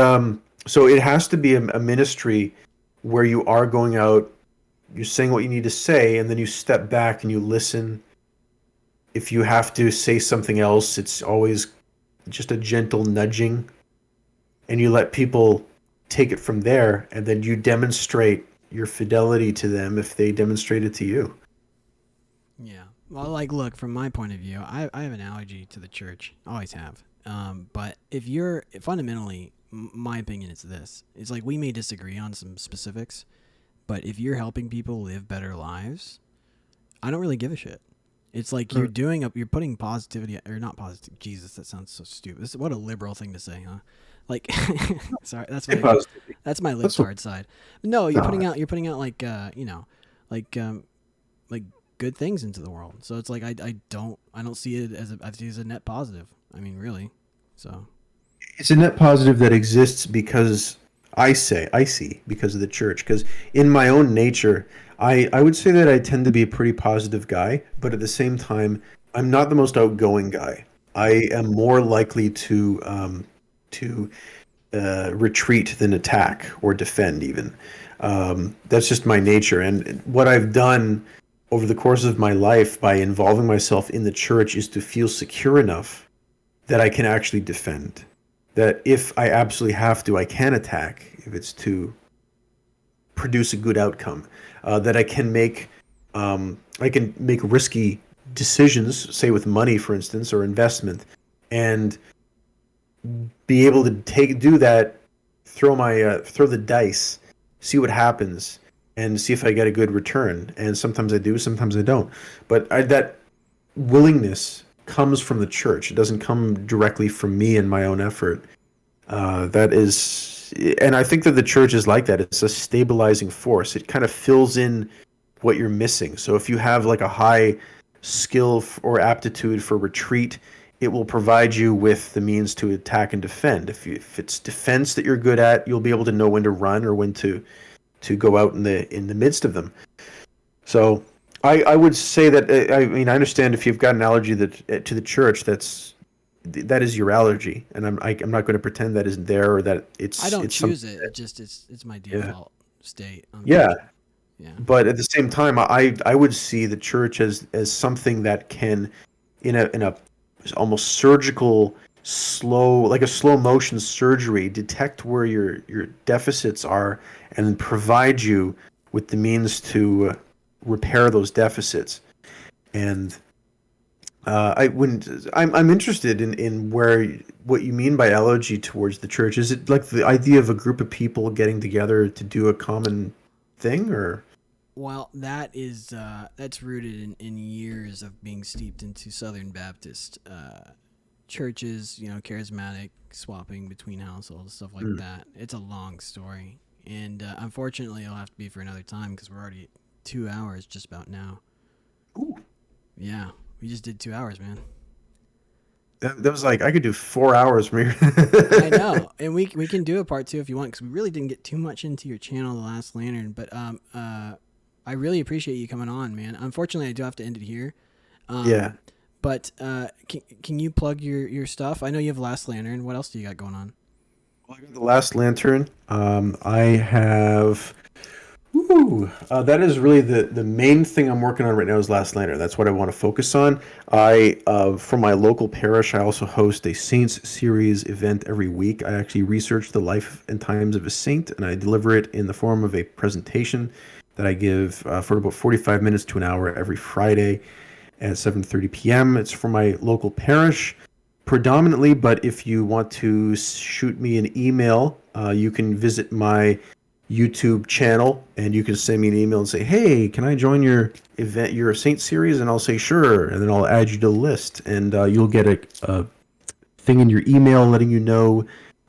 so it has to be a ministry where you are going out, you're saying what you need to say, and then you step back and you listen. If you have to say something else, it's always just a gentle nudging, and you let people take it from there, and then you demonstrate your fidelity to them if they demonstrate it to you. Yeah. Well, like, look, from my point of view, I have an allergy to the church. Always have. But if you're fundamentally, my opinion is this: it's like we may disagree on some specifics, but if you're helping people live better lives, I don't really give a shit. It's like you're you're putting positivity, or not positive. Jesus, that sounds so stupid. What a liberal thing to say, huh? Like, sorry, that's my libtard side. No, you're putting out like, like good things into the world. So it's like I don't see it as I see it as a net positive. I mean, really. So It's a net positive that exists because I see because of the church. Because in my own nature, I would say that I tend to be a pretty positive guy, but at the same time, I'm not the most outgoing guy. I am more likely to retreat than attack or defend even. That's just my nature. And what I've done over the course of my life by involving myself in the church is to feel secure enough that I can actually defend. That if I absolutely have to, I can attack if it's to produce a good outcome. That I can make risky decisions, say with money, for instance, or investment, and be able to do that, throw the dice, see what happens, and see if I get a good return. And sometimes I do, sometimes I don't. But that willingness comes from the church. It doesn't come directly from me and my own effort. And I think that the church is like that. It's a stabilizing force. It kind of fills in what you're missing. So if you have like a high skill or aptitude for retreat, it will provide you with the means to attack and defend. If it's defense that you're good at, you'll be able to know when to run or when to go out in the midst of them. So I would say that I mean I understand if you've got an allergy to the church, that is your allergy, and I'm not going to pretend that isn't there or that it's. I don't it's choose it. It just it's my default state. Yeah. Yeah. But at the same time, I would see the church as something that can, in a almost surgical, like a slow motion surgery, detect where your deficits are and provide you with the means to repair those deficits. And I'm interested in what you mean by allergy towards the church. Is it like the idea of a group of people getting together to do a common thing, or? Well, that's rooted in years of being steeped into Southern Baptist churches, charismatic, swapping between households, stuff like that. It's a long story, and unfortunately, it'll have to be for another time because we're already at 2 hours just about now. Ooh. Yeah, we just did 2 hours, man. That was like I could do 4 hours from here. I know, and we can do a part 2 if you want, because we really didn't get too much into your channel, The Last Lantern. But I really appreciate you coming on, man. Unfortunately, I do have to end it here. Yeah. But can you plug your stuff? I know you have Last Lantern. What else do you got going on? Well, I got The Last Lantern. I have. That is really the main thing I'm working on right now is Last Lantern. That's what I want to focus on. For my local parish, I also host a Saints series event every week. I actually research the life and times of a saint, and I deliver it in the form of a presentation that I give for about 45 minutes to an hour every Friday at 7:30 p.m. It's for my local parish predominantly, but if you want to shoot me an email, you can visit my YouTube channel and you can send me an email and say, hey, can I join your event, your Saint series? And I'll say, sure. And then I'll add you to the list, and you'll get a thing in your email letting you know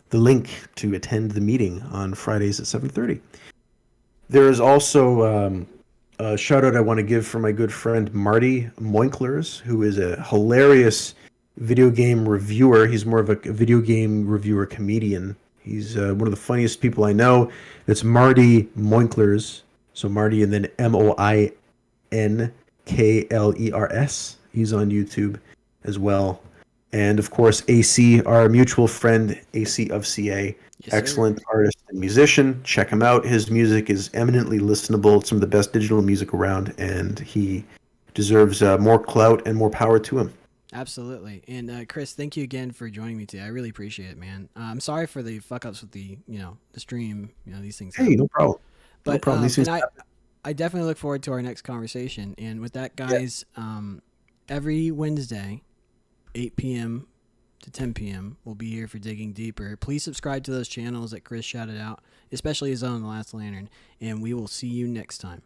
the link to attend the meeting on Fridays at 7:30. There is also a shout out I want to give for my good friend Marty Moinklers, who is a hilarious video game reviewer. He's more of a video game reviewer comedian. He's one of the funniest people I know. It's Marty Moinklers. So Marty and then Moinklers. He's on YouTube as well. And of course, AC, our mutual friend, AC of CA. Yes, Excellent artist and musician. Check him out. His music is eminently listenable. It's some of the best digital music around, and he deserves more clout and more power to him. Absolutely. And Chris, thank you again for joining me today. I really appreciate it, man. I'm sorry for the fuck ups with the stream. These things. Hey, happen. no problem. But no problem. These things and I definitely look forward to our next conversation. And with that, guys, every Wednesday, 8 p.m. to 10 p.m. we'll be here for Digging Deeper. Please subscribe to those channels that Chris shouted out, especially his own, The Last Lantern. And we will see you next time.